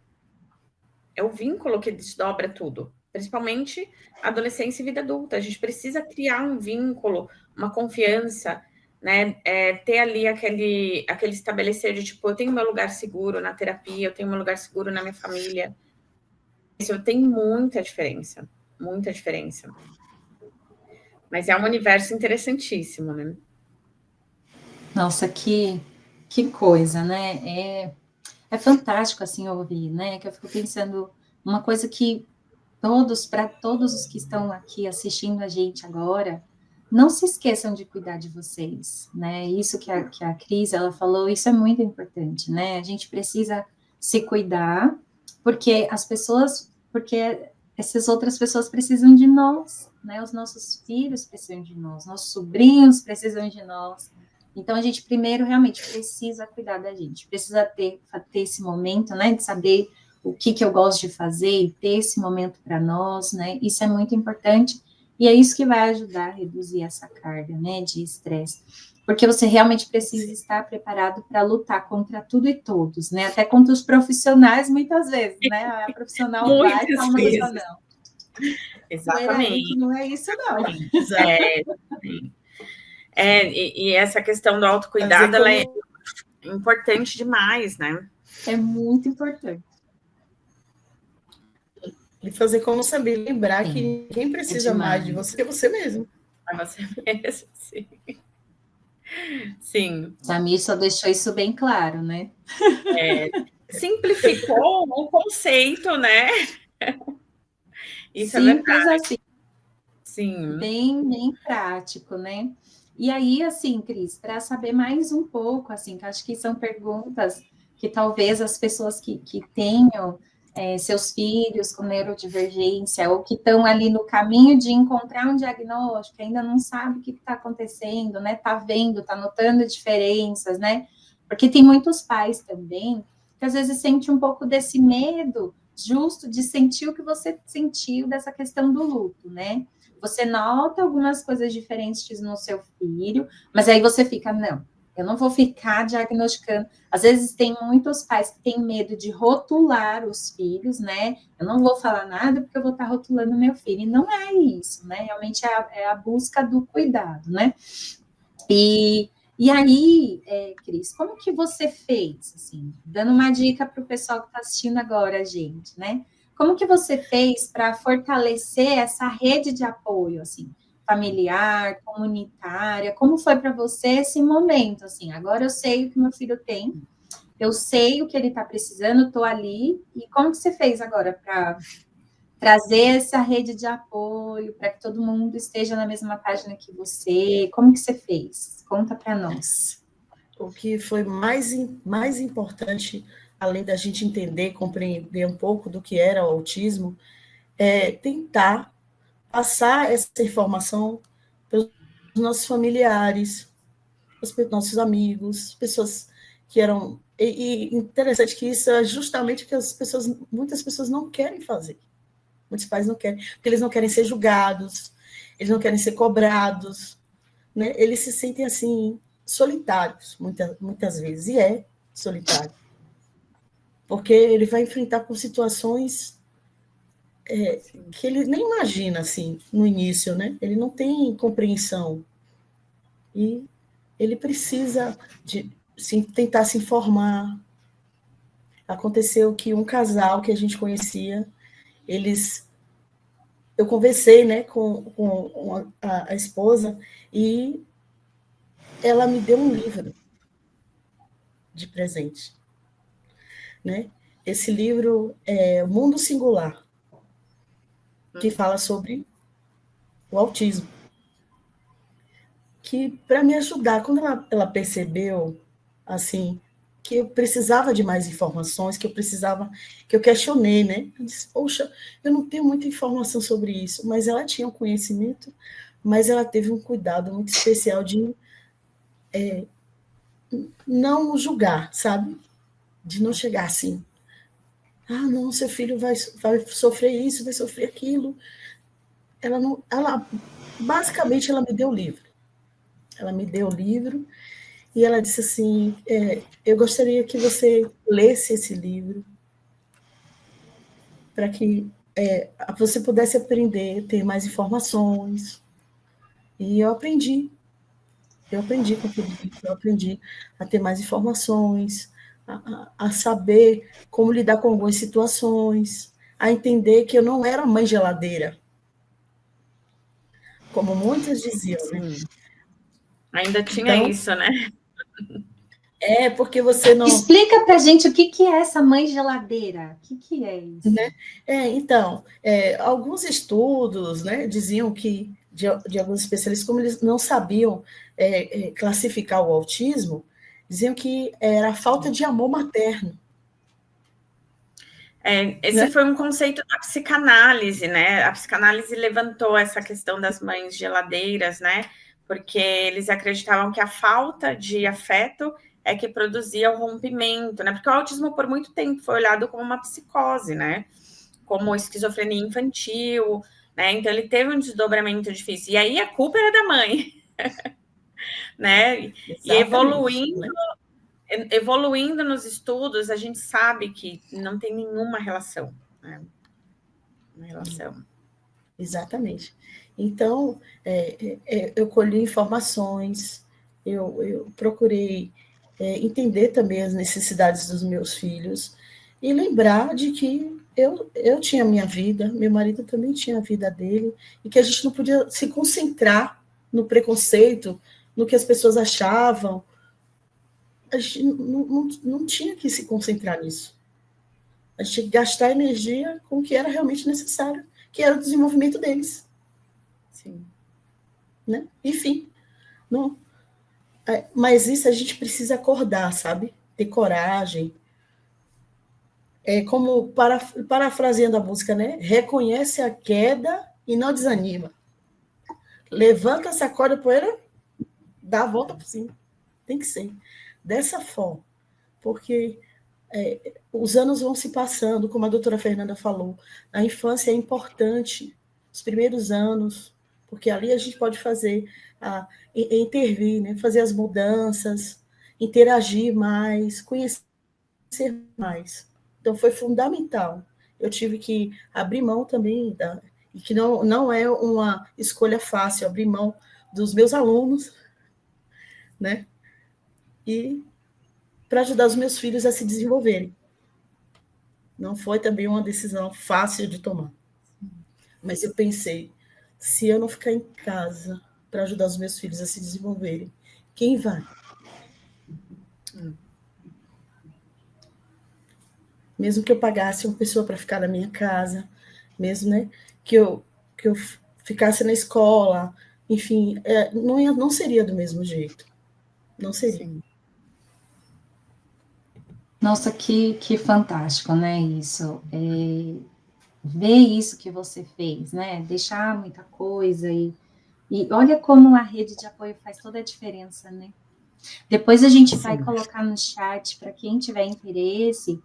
É o vínculo que desdobra tudo, principalmente adolescência e vida adulta. A gente precisa criar um vínculo, uma confiança, né? Ter ali aquele estabelecer de tipo, eu tenho meu lugar seguro na terapia, eu tenho meu lugar seguro na minha família. Isso tem muita diferença, muita diferença. Mas é um universo interessantíssimo, né? Nossa, que coisa, né? É fantástico, assim, ouvir, né? Que eu fico pensando, uma coisa que para todos os que estão aqui assistindo a gente agora, não se esqueçam de cuidar de vocês, né? Isso que a Cris, ela falou, isso é muito importante, né? A gente precisa se cuidar, porque essas outras pessoas precisam de nós, né? Os nossos filhos precisam de nós, nossos sobrinhos precisam de nós. Então, a gente primeiro realmente precisa cuidar da gente, precisa ter esse momento, né? De saber o que eu gosto de fazer e ter esse momento para nós, né? Isso é muito importante e é isso que vai ajudar a reduzir essa carga, né, de estresse. Porque você realmente precisa estar preparado para lutar contra tudo e todos, né? Até contra os profissionais, muitas vezes, né? A profissional vai e fala uma pessoa, não. Exatamente. Não é isso, não. E essa questão do autocuidado, ela é importante demais, né? É muito importante. E fazer como saber lembrar que ninguém precisa mais de você que você mesmo. É você mesmo, sim. Sim. Samir só deixou isso bem claro, né? Simplificou o conceito, né? Isso simples é verdade. Assim. Sim. Bem prático, né? E aí, assim, Cris, para saber mais um pouco, assim, que acho que são perguntas que talvez as pessoas que tenham seus filhos com neurodivergência ou que estão ali no caminho de encontrar um diagnóstico, ainda não sabe o que está acontecendo, né? Tá vendo, tá notando diferenças, né? Porque tem muitos pais também que às vezes sente um pouco desse medo justo de sentir o que você sentiu dessa questão do luto, né? Você nota algumas coisas diferentes no seu filho, mas aí você fica, não, eu não vou ficar diagnosticando. Às vezes tem muitos pais que têm medo de rotular os filhos, né? Eu não vou falar nada porque eu vou estar rotulando meu filho. E não é isso, né? Realmente é a busca do cuidado, né? E aí, Cris, como que você fez, assim, dando uma dica para o pessoal que está assistindo agora a gente, né? Como que você fez para fortalecer essa rede de apoio, assim, familiar, comunitária? Como foi para você esse momento, assim? Agora eu sei o que meu filho tem, eu sei o que ele está precisando, estou ali. E como que você fez agora para trazer essa rede de apoio, para que todo mundo esteja na mesma página que você? Como que você fez? Conta para nós. O que foi mais importante, além da gente entender, compreender um pouco do que era o autismo, é tentar passar essa informação para os nossos familiares, para os nossos amigos, pessoas que eram... E interessante que isso é justamente o que muitas pessoas não querem fazer. Muitos pais não querem, porque eles não querem ser julgados, eles não querem ser cobrados, né? Eles se sentem assim, solitários, muitas vezes, e é solitário. Porque ele vai enfrentar com situações que ele nem imagina, assim, no início, né? Ele não tem compreensão. E ele precisa tentar se informar. Aconteceu que um casal que a gente conhecia, eu conversei, né, com a esposa e ela me deu um livro de presente, né? esse livro é O Mundo Singular, que fala sobre o autismo. Que, para me ajudar, quando ela percebeu, assim, que eu precisava de mais informações, que eu questionei, né? Eu disse, poxa, eu não tenho muita informação sobre isso, mas ela tinha um conhecimento, mas ela teve um cuidado muito especial de não julgar, sabe? De não chegar assim, não, seu filho vai sofrer isso, vai sofrer aquilo. Basicamente, ela me deu o livro. Ela me deu o livro e ela disse assim, eu gostaria que você lesse esse livro para que você pudesse aprender, ter mais informações. E eu aprendi com aquele livro, eu aprendi a ter mais informações, a saber como lidar com algumas situações, a entender que eu não era mãe geladeira, como muitas diziam, né? Ainda tinha isso, né? Porque você não... Explica pra gente o que é essa mãe geladeira. O que é isso? Né? Então, alguns estudos, né, diziam que, de alguns especialistas, como eles não sabiam classificar o autismo, diziam que era a falta de amor materno. Esse, né, foi um conceito da psicanálise, né? A psicanálise levantou essa questão das mães geladeiras, né? Porque eles acreditavam que a falta de afeto é que produzia o rompimento, né? Porque o autismo, por muito tempo, foi olhado como uma psicose, né? Como esquizofrenia infantil, né? Então, ele teve um desdobramento difícil. E aí, a culpa era da mãe, né? Exatamente. E evoluindo nos estudos, a gente sabe que não tem nenhuma relação, né? Uma relação. Exatamente. Então, eu colhi informações, eu procurei entender também as necessidades dos meus filhos e lembrar de que eu tinha a minha vida, meu marido também tinha a vida dele, e que a gente não podia se concentrar no preconceito, no que as pessoas achavam. A gente não tinha que se concentrar nisso. A gente tinha que gastar energia com o que era realmente necessário, que era o desenvolvimento deles. Sim. Né? Enfim, não... mas isso a gente precisa acordar, sabe? Ter coragem. Como parafraseando a música, né? Reconhece a queda e não desanima. Levanta, sacode a poeira, dá a volta por cima. Tem que ser dessa forma, porque os anos vão se passando, como a doutora Fernanda falou, a infância é importante, os primeiros anos, porque ali a gente pode fazer, intervir, né? Fazer as mudanças, interagir mais, conhecer mais. Então, foi fundamental. Eu tive que abrir mão também, e que não é uma escolha fácil, abrir mão dos meus alunos, né? E para ajudar os meus filhos a se desenvolverem. Não foi também uma decisão fácil de tomar. Mas eu pensei, se eu não ficar em casa para ajudar os meus filhos a se desenvolverem, quem vai? Mesmo que eu pagasse uma pessoa para ficar na minha casa, mesmo, né, que eu ficasse na escola, enfim, não seria do mesmo jeito. Não seria. Sim. Nossa, que fantástico, né, isso. Ver isso que você fez, né, deixar muita coisa e olha como a rede de apoio faz toda a diferença, né. Depois a gente vai colocar no chat, para quem tiver interesse,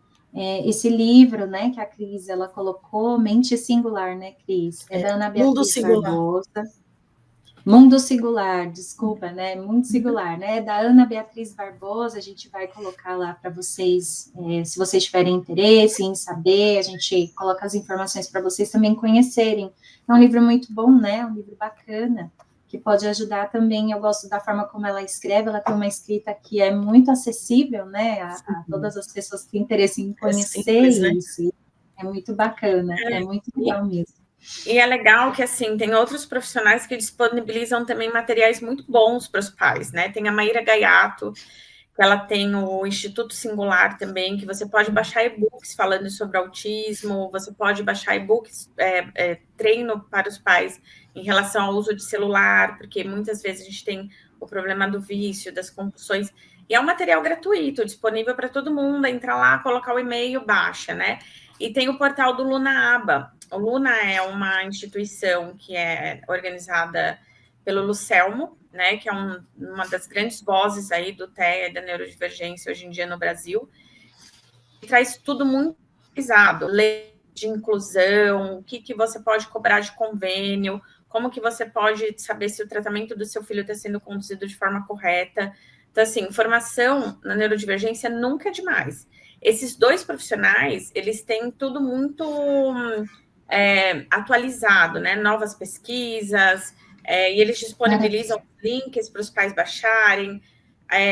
esse livro, né, que a Cris, ela colocou, Mente Singular, né, Cris? Da Ana Beatriz Barbosa. Mundo Singular, desculpa, né, Mundo Singular, né, da Ana Beatriz Barbosa, a gente vai colocar lá para vocês, se vocês tiverem interesse em saber, a gente coloca as informações para vocês também conhecerem. É um livro muito bom, né, um livro bacana, que pode ajudar também. Eu gosto da forma como ela escreve, ela tem uma escrita que é muito acessível, né, a todas as pessoas que têm interesse em conhecer isso. Né? É muito bacana, é muito legal mesmo. E é legal que, assim, tem outros profissionais que disponibilizam também materiais muito bons para os pais, né? Tem a Maíra Gaiato, ela tem o Instituto Singular também, que você pode baixar e-books falando sobre autismo, você pode baixar e-books, treino para os pais em relação ao uso de celular, porque muitas vezes a gente tem o problema do vício, das compulsões, e é um material gratuito, disponível para todo mundo, entra lá, colocar o e-mail, baixa, né? E tem o portal do Luna Aba. O Luna é uma instituição que é organizada pelo Lucelmo, né, que é uma das grandes vozes aí do TEA e da neurodivergência hoje em dia no Brasil, e traz tudo muito pesado, lei de inclusão, o que você pode cobrar de convênio, como que você pode saber se o tratamento do seu filho está sendo conduzido de forma correta. Então, assim, informação na neurodivergência nunca é demais. Esses 2 profissionais, eles têm tudo muito atualizado, né? Novas pesquisas, e eles disponibilizam links para os pais baixarem,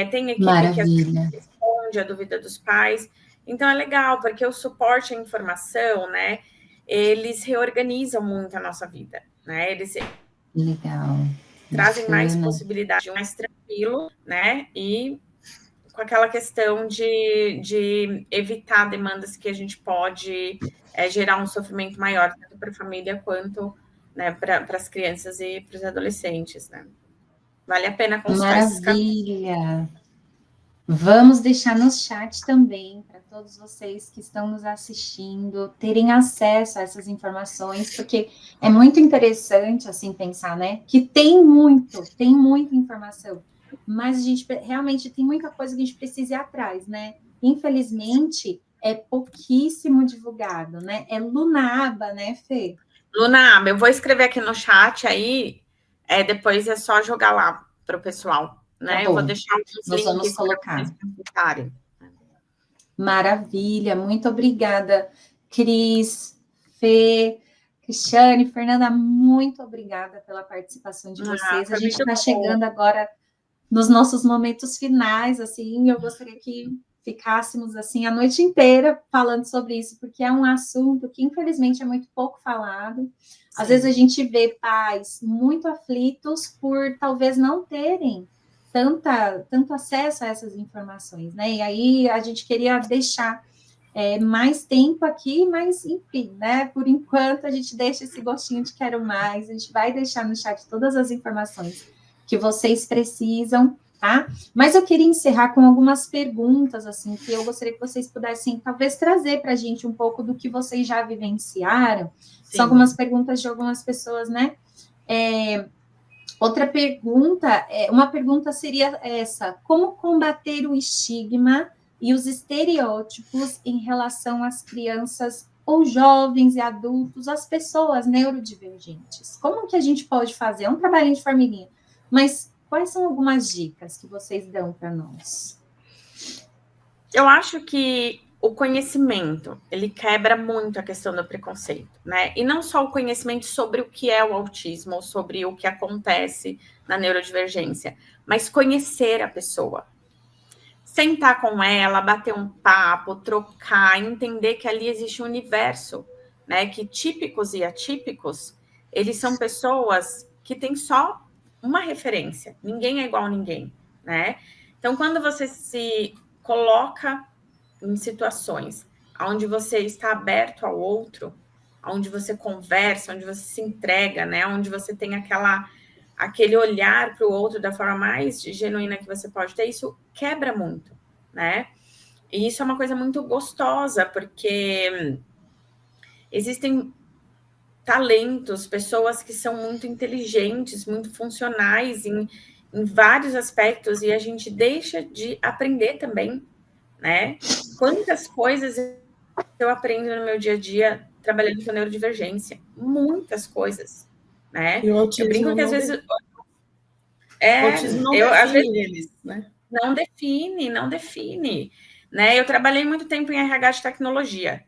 tem equipe que responde a dúvida dos pais. Então, é legal, porque o suporte à informação, né? Eles reorganizam muito a nossa vida, né? Eles trazem mais possibilidade, mais tranquilo, né? E com aquela questão de evitar demandas que a gente pode gerar um sofrimento maior, tanto para a família quanto, né, para as crianças e para os adolescentes, né? Vale a pena consultar esses capítulos. Maravilha! Vamos deixar no chat também, para todos vocês que estão nos assistindo, terem acesso a essas informações, porque é muito interessante, assim, pensar, né, que tem muita informação, mas a gente realmente tem muita coisa que a gente precisa ir atrás, né? Infelizmente, é pouquíssimo divulgado, né? É Luna Aba, né, Fê? Luna Aba, eu vou escrever aqui no chat aí, depois é só jogar lá para o pessoal. Né? Tá, eu vou deixar uns nós vamos colocar. Maravilha, muito obrigada, Cris, Fê, Cristiane, Fernanda, muito obrigada pela participação de vocês. A gente está chegando agora nos nossos momentos finais, assim, eu gostaria que ficássemos assim a noite inteira falando sobre isso, porque é um assunto que infelizmente é muito pouco falado. Às vezes a gente vê pais muito aflitos por talvez não terem tanto acesso a essas informações, né? E aí a gente queria deixar mais tempo aqui, mas enfim, né? Por enquanto a gente deixa esse gostinho de quero mais, a gente vai deixar no chat todas as informações que vocês precisam, tá? Mas eu queria encerrar com algumas perguntas, assim, que eu gostaria que vocês pudessem talvez trazer para a gente um pouco do que vocês já vivenciaram. Sim. São algumas perguntas de algumas pessoas, né? Outra pergunta, uma pergunta seria essa: como combater o estigma e os estereótipos em relação às crianças ou jovens e adultos, as pessoas neurodivergentes? Como que a gente pode fazer? É um trabalhinho de formiguinha, mas quais são algumas dicas que vocês dão para nós? Eu acho que o conhecimento, ele quebra muito a questão do preconceito, né? E não só o conhecimento sobre o que é o autismo, ou sobre o que acontece na neurodivergência, mas conhecer a pessoa. Sentar com ela, bater um papo, trocar, entender que ali existe um universo, né? Que típicos e atípicos, eles são pessoas que têm só uma referência. Ninguém é igual a ninguém, né? Então, quando você se coloca em situações onde você está aberto ao outro, onde você conversa, onde você se entrega, né? Onde você tem aquele olhar para o outro da forma mais genuína que você pode ter, isso quebra muito, né? E isso é uma coisa muito gostosa, porque existem talentos, pessoas que são muito inteligentes, muito funcionais em vários aspectos, e a gente deixa de aprender também, né? Quantas coisas eu aprendo no meu dia a dia trabalhando com neurodivergência? Muitas coisas, né? E o autismo eu brinco que às vezes... o autismo não define eles, né? Não define, né? Eu trabalhei muito tempo em RH de tecnologia.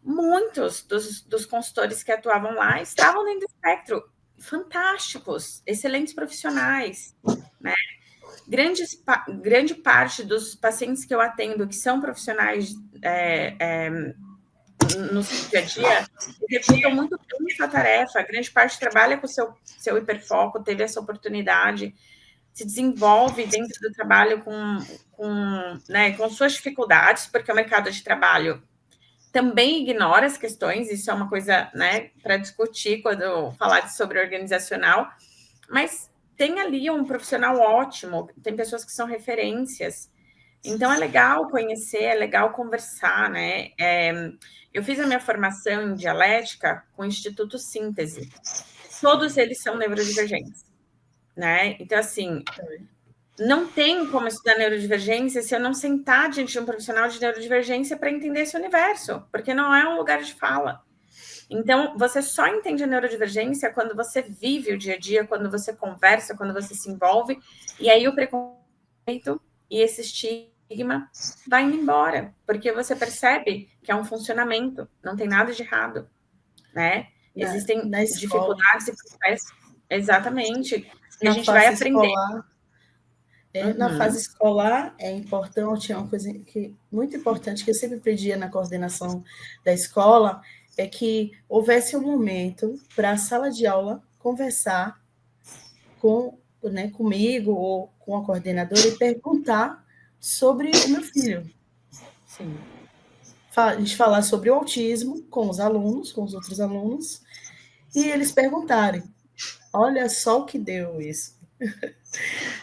Muitos dos consultores que atuavam lá estavam dentro do espectro, fantásticos, excelentes profissionais, né? Grande parte dos pacientes que eu atendo, que são profissionais no seu dia a dia, executam muito bem essa tarefa. A grande parte trabalha com o seu hiperfoco, teve essa oportunidade. se desenvolve dentro do trabalho com suas dificuldades, porque o mercado de trabalho também ignora as questões, isso é uma coisa, né, para discutir quando eu falar sobre organizacional, mas tem ali um profissional ótimo, tem pessoas que são referências, então é legal conhecer, é legal conversar, né? Eu fiz a minha formação em dialética com o Instituto Síntese, todos eles são neurodivergentes, né? Então, assim, não tem como estudar neurodivergência se eu não sentar diante de um profissional de neurodivergência para entender esse universo, porque não é um lugar de fala. Então, você só entende a neurodivergência quando você vive o dia a dia, quando você conversa, quando você se envolve, e aí o preconceito e esse estigma vai indo embora, porque você percebe que é um funcionamento, não tem nada de errado, né? Existem dificuldades e processos, exatamente, que a gente vai aprender. Na fase escolar, é importante, é uma coisa muito importante, que eu sempre pedia na coordenação da escola, é que houvesse um momento para a sala de aula conversar comigo ou com a coordenadora e perguntar sobre o meu filho. Sim. A gente falar sobre o autismo com os alunos, com os outros alunos, e eles perguntarem. Olha só o que deu isso.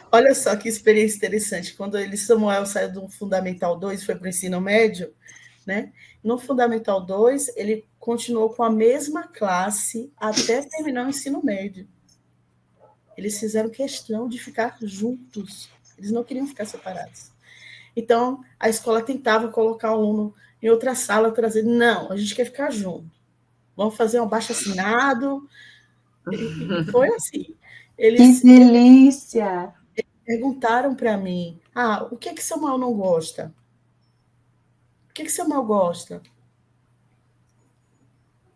Olha só que experiência interessante. Quando Samuel saiu do Fundamental 2 e foi para o ensino médio, né? No Fundamental 2, ele continuou com a mesma classe até terminar o ensino médio. Eles fizeram questão de ficar juntos. Eles não queriam ficar separados. Então, a escola tentava colocar o aluno em outra sala, trazer. Não, a gente quer ficar junto. Vamos fazer um abaixo-assinado. E foi assim. Que delícia! Eles perguntaram para mim, o que Samuel não gosta? O que Samuel gosta?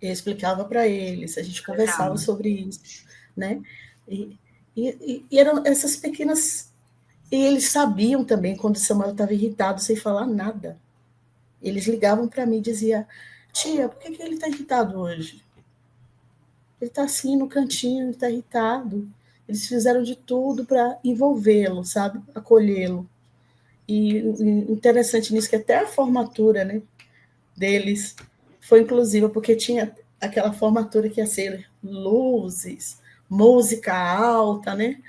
Eu explicava para eles, a gente conversava sobre isso, né? E eram essas pequenas... E eles sabiam também quando Samuel estava irritado, sem falar nada. Eles ligavam para mim e diziam, tia, por que ele está irritado hoje? Ele está assim no cantinho, ele está irritado. Eles fizeram de tudo para envolvê-lo, sabe? Acolhê-lo. E interessante nisso que até a formatura, né, deles foi inclusiva, porque tinha aquela formatura que ia ser luzes, música alta, né?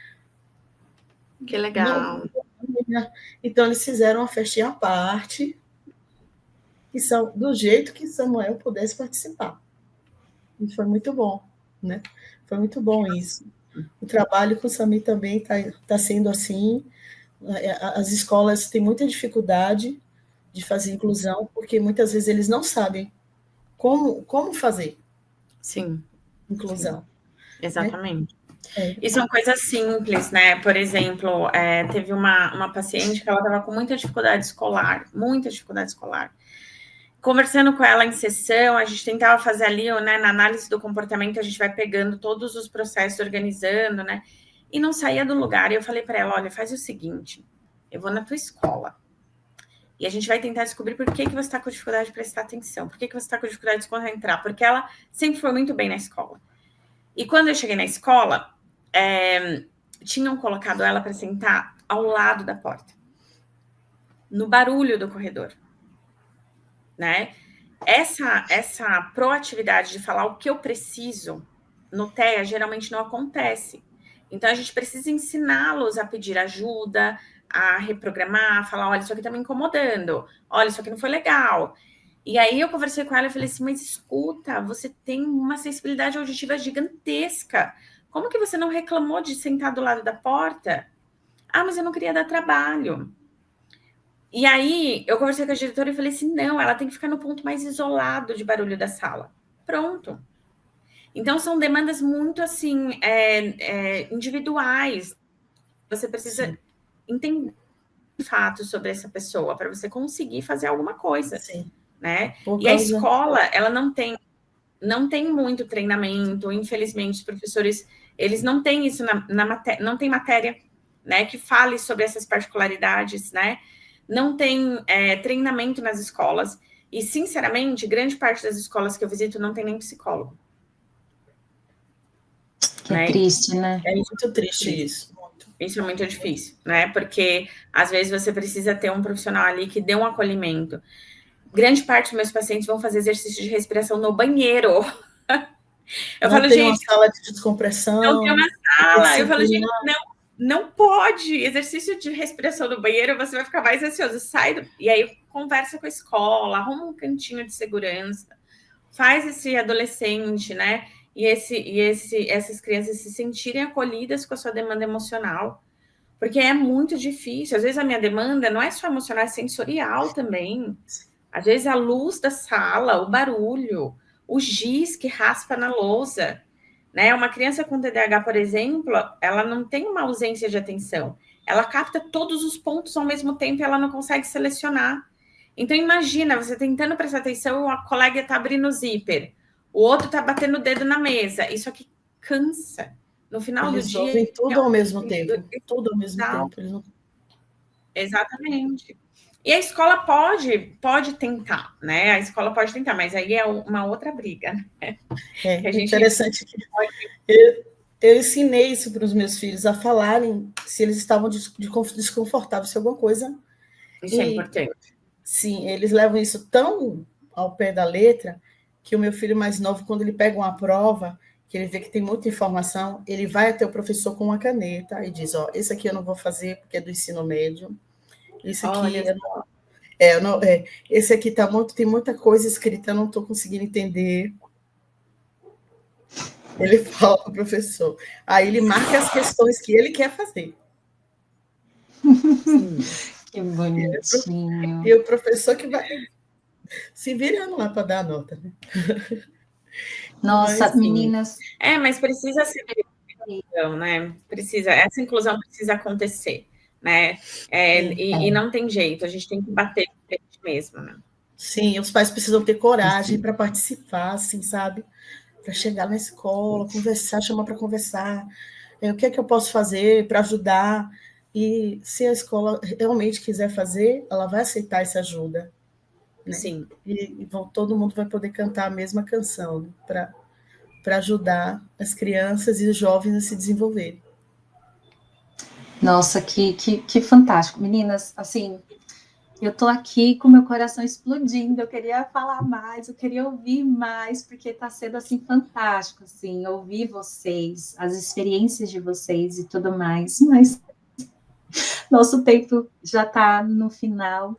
Que legal. Então, eles fizeram uma festinha à parte, do jeito que Samuel pudesse participar. E foi muito bom, né? Foi muito bom isso. O trabalho com o Sami também está sendo assim. As escolas têm muita dificuldade de fazer inclusão, porque muitas vezes eles não sabem como fazer inclusão. Sim. Exatamente. E são coisas simples, né? Por exemplo, teve uma paciente que ela estava com muita dificuldade escolar. Conversando com ela em sessão, a gente tentava fazer ali, né, na análise do comportamento, a gente vai pegando todos os processos, organizando, né? E não saía do lugar. E eu falei para ela, olha, faz o seguinte, eu vou na tua escola e a gente vai tentar descobrir por que você está com dificuldade de prestar atenção, por que você está com dificuldade de se concentrar, porque ela sempre foi muito bem na escola. E quando eu cheguei na escola, tinham colocado ela para sentar ao lado da porta, no barulho do corredor, né? Essa proatividade de falar o que eu preciso no TEA geralmente não acontece. Então, a gente precisa ensiná-los a pedir ajuda, a reprogramar, a falar, olha, isso aqui tá me incomodando, olha, isso aqui não foi legal. E aí eu conversei com ela e falei assim, mas escuta, você tem uma sensibilidade auditiva gigantesca. Como que você não reclamou de sentar do lado da porta? Mas eu não queria dar trabalho. E aí eu conversei com a diretora e falei assim, não, ela tem que ficar no ponto mais isolado de barulho da sala. Pronto. Então, são demandas muito, assim, individuais. Você precisa entender de fato sobre essa pessoa para você conseguir fazer alguma coisa. Sim. Né? E a escola, ela não tem muito treinamento, infelizmente, os professores, eles não têm isso na matéria, não tem matéria, né, que fale sobre essas particularidades, né? Não tem treinamento nas escolas. E, sinceramente, grande parte das escolas que eu visito não tem nem psicólogo. Que é triste, né? É muito triste isso. Isso é muito difícil, né? Porque às vezes você precisa ter um profissional ali que dê um acolhimento. Grande parte dos meus pacientes vão fazer exercício de respiração no banheiro. Eu Não falo, tem uma gente, sala de descompressão. não tem uma sala. Eu falo, gente, disciplina. não pode. Exercício de respiração no banheiro, você vai ficar mais ansioso. Sai e aí conversa com a escola, arruma um cantinho de segurança, faz esse adolescente, né? E essas crianças se sentirem acolhidas com a sua demanda emocional. Porque é muito difícil. Às vezes a minha demanda não é só emocional, é sensorial também. Às vezes a luz da sala, o barulho, o giz que raspa na lousa, né? Uma criança com TDAH, por exemplo, ela não tem uma ausência de atenção. Ela capta todos os pontos ao mesmo tempo e ela não consegue selecionar. Então imagina, você tentando prestar atenção, a colega está abrindo o zíper, o outro está batendo o dedo na mesa. Isso aqui cansa. No final do dia... Eles ouvem tudo ao mesmo tempo. Tudo ao mesmo tempo. Eles não... Exatamente. E a escola pode tentar, né? A escola pode tentar, mas aí é uma outra briga, né? É, que a gente interessante que eu ensinei isso para os meus filhos, a falarem se eles estavam desconfortáveis, se alguma coisa... Isso é importante. Sim, eles levam isso tão ao pé da letra que o meu filho mais novo, quando ele pega uma prova, que ele vê que tem muita informação, ele vai até o professor com uma caneta e diz, esse aqui eu não vou fazer porque é do ensino médio, isso aqui esse aqui tem muita coisa escrita, eu não estou conseguindo entender. Ele fala para o professor. Aí ele marca as questões que ele quer fazer. Que bonitinho. E o professor que vai se virando lá para dar a nota, né? Nossa, mas, meninas... mas precisa ser inclusão, né? Essa inclusão precisa acontecer, né? E não tem jeito, a gente tem que bater de frente mesmo, né? Sim, os pais precisam ter coragem para participar, assim, sabe? Para chegar na escola, conversar, chamar para conversar. O que é que eu posso fazer para ajudar? E se a escola realmente quiser fazer, ela vai aceitar essa ajuda. Né? Sim. E todo mundo vai poder cantar a mesma canção, né? Para ajudar as crianças e os jovens a se desenvolverem. Nossa, que fantástico. Meninas, assim, eu tô aqui com meu coração explodindo, eu queria falar mais, eu queria ouvir mais, porque tá sendo, assim, fantástico, assim, ouvir vocês, as experiências de vocês e tudo mais, mas nosso tempo já tá no final,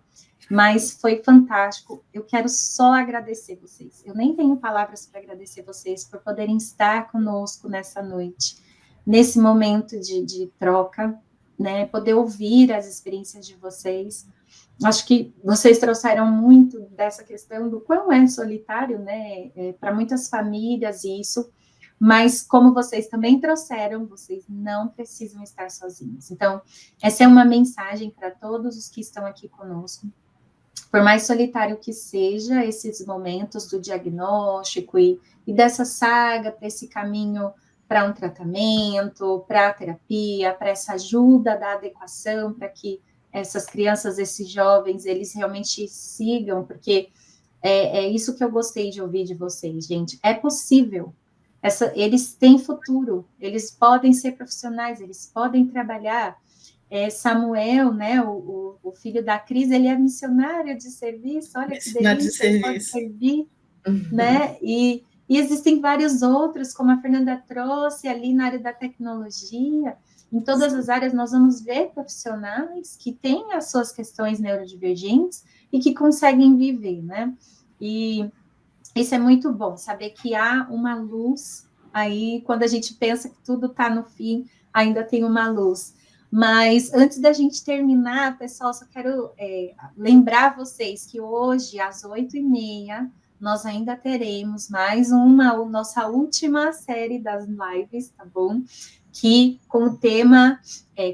mas foi fantástico. Eu quero só agradecer vocês. Eu nem tenho palavras para agradecer vocês por poderem estar conosco nessa noite, nesse momento de troca, né? Poder ouvir as experiências de vocês. Acho que vocês trouxeram muito dessa questão do quão é solitário, né? Para muitas famílias isso, mas como vocês também trouxeram, vocês não precisam estar sozinhos. Então, essa é uma mensagem para todos os que estão aqui conosco. Por mais solitário que seja esses momentos do diagnóstico e dessa saga para esse caminho para um tratamento, para a terapia, para essa ajuda da adequação, para que essas crianças, esses jovens, eles realmente sigam, porque é isso que eu gostei de ouvir de vocês, gente. É possível. Eles têm futuro, eles podem ser profissionais, eles podem trabalhar. Samuel, né, o filho da Cris, ele é missionário de serviço, olha que delícia, ele pode servir, né, e existem vários outros, como a Fernanda trouxe, ali na área da tecnologia. Em todas as áreas nós vamos ver profissionais que têm as suas questões neurodivergentes e que conseguem viver, né, e isso é muito bom, saber que há uma luz aí, quando a gente pensa que tudo está no fim, ainda tem uma luz. Mas antes da gente terminar, pessoal, só quero lembrar vocês que hoje, às 8h30, nós ainda teremos mais nossa última série das lives, tá bom? Que com o tema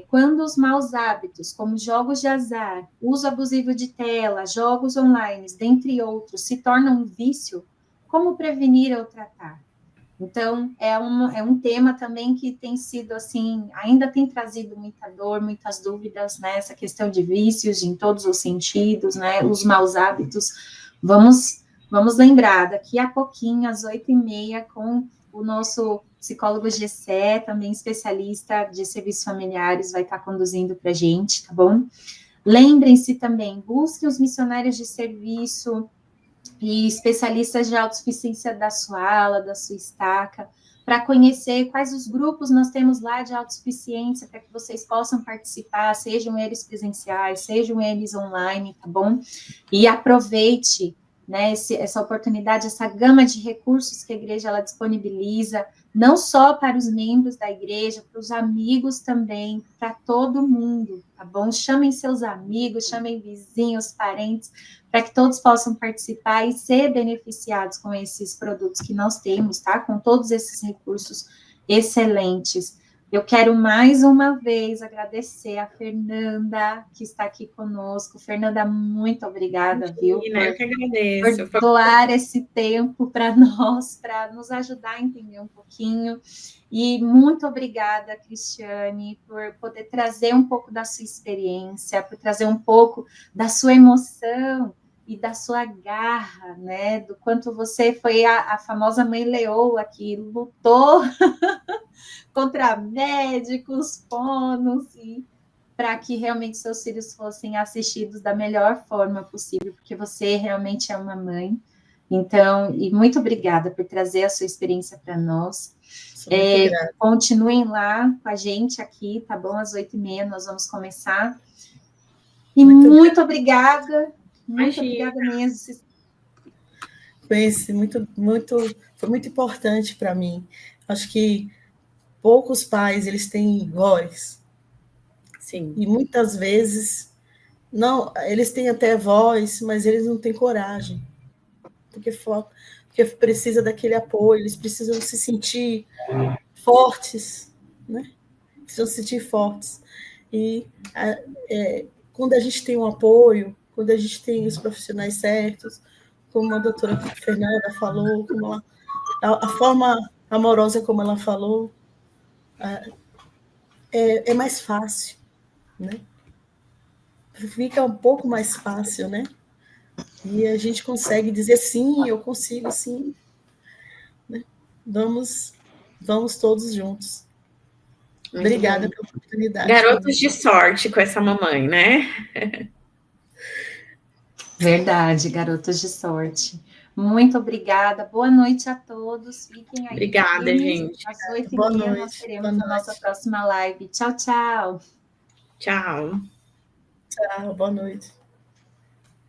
quando os maus hábitos, como jogos de azar, uso abusivo de tela, jogos online, dentre outros, se tornam um vício, como prevenir ou tratar? Então, é um tema também que tem sido, assim, ainda tem trazido muita dor, muitas dúvidas, né? Essa questão de vícios em todos os sentidos, né? Os maus hábitos. Vamos lembrar, daqui a pouquinho, às 8h30, com o nosso psicólogo Gessé, também especialista de serviços familiares, vai estar conduzindo para a gente, tá bom? Lembrem-se também, busquem os missionários de serviço e especialistas de autossuficiência da sua ala, da sua estaca, para conhecer quais os grupos nós temos lá de autossuficiência, para que vocês possam participar, sejam eles presenciais, sejam eles online, tá bom? E aproveite, né, essa oportunidade, essa gama de recursos que a igreja ela disponibiliza, não só para os membros da igreja, para os amigos também, para todo mundo, tá bom? Chamem seus amigos, chamem vizinhos, parentes, para que todos possam participar e ser beneficiados com esses produtos que nós temos, tá? Com todos esses recursos excelentes. Eu quero mais uma vez agradecer a Fernanda, que está aqui conosco. Fernanda, muito obrigada, viu? Eu que agradeço. Por doar esse tempo para nós, para nos ajudar a entender um pouquinho. E muito obrigada, Cristiane, por poder trazer um pouco da sua experiência, por trazer um pouco da sua emoção e da sua garra, né? Do quanto você foi a famosa mãe leoa que lutou contra médicos, fonos, e para que realmente seus filhos fossem assistidos da melhor forma possível, porque você realmente é uma mãe. Então, e muito obrigada por trazer a sua experiência para nós. Continuem lá com a gente aqui, tá bom? Às 8h30 nós vamos começar. E muito obrigada. Muito obrigada mesmo. Foi muito importante para mim. Acho que poucos pais, eles têm voz. Sim. E muitas vezes, não, eles têm até voz, mas eles não têm coragem. Porque precisa daquele apoio, eles precisam se sentir fortes, né? Precisam se sentir fortes. E quando a gente tem um apoio, quando a gente tem os profissionais certos, como a doutora Fernanda falou, a forma amorosa como ela falou, é mais fácil, né? Fica um pouco mais fácil, né? E a gente consegue dizer sim, eu consigo sim, né? Vamos todos juntos. Muito Obrigada bom. pela oportunidade. Garotos de sorte com essa mamãe, né? Verdade, garotos de sorte. Muito obrigada. Boa noite a todos. Fiquem aí. Obrigada, gente. Às 8h30 nós teremos a nossa próxima live. Tchau, tchau. Tchau. Tchau, boa noite.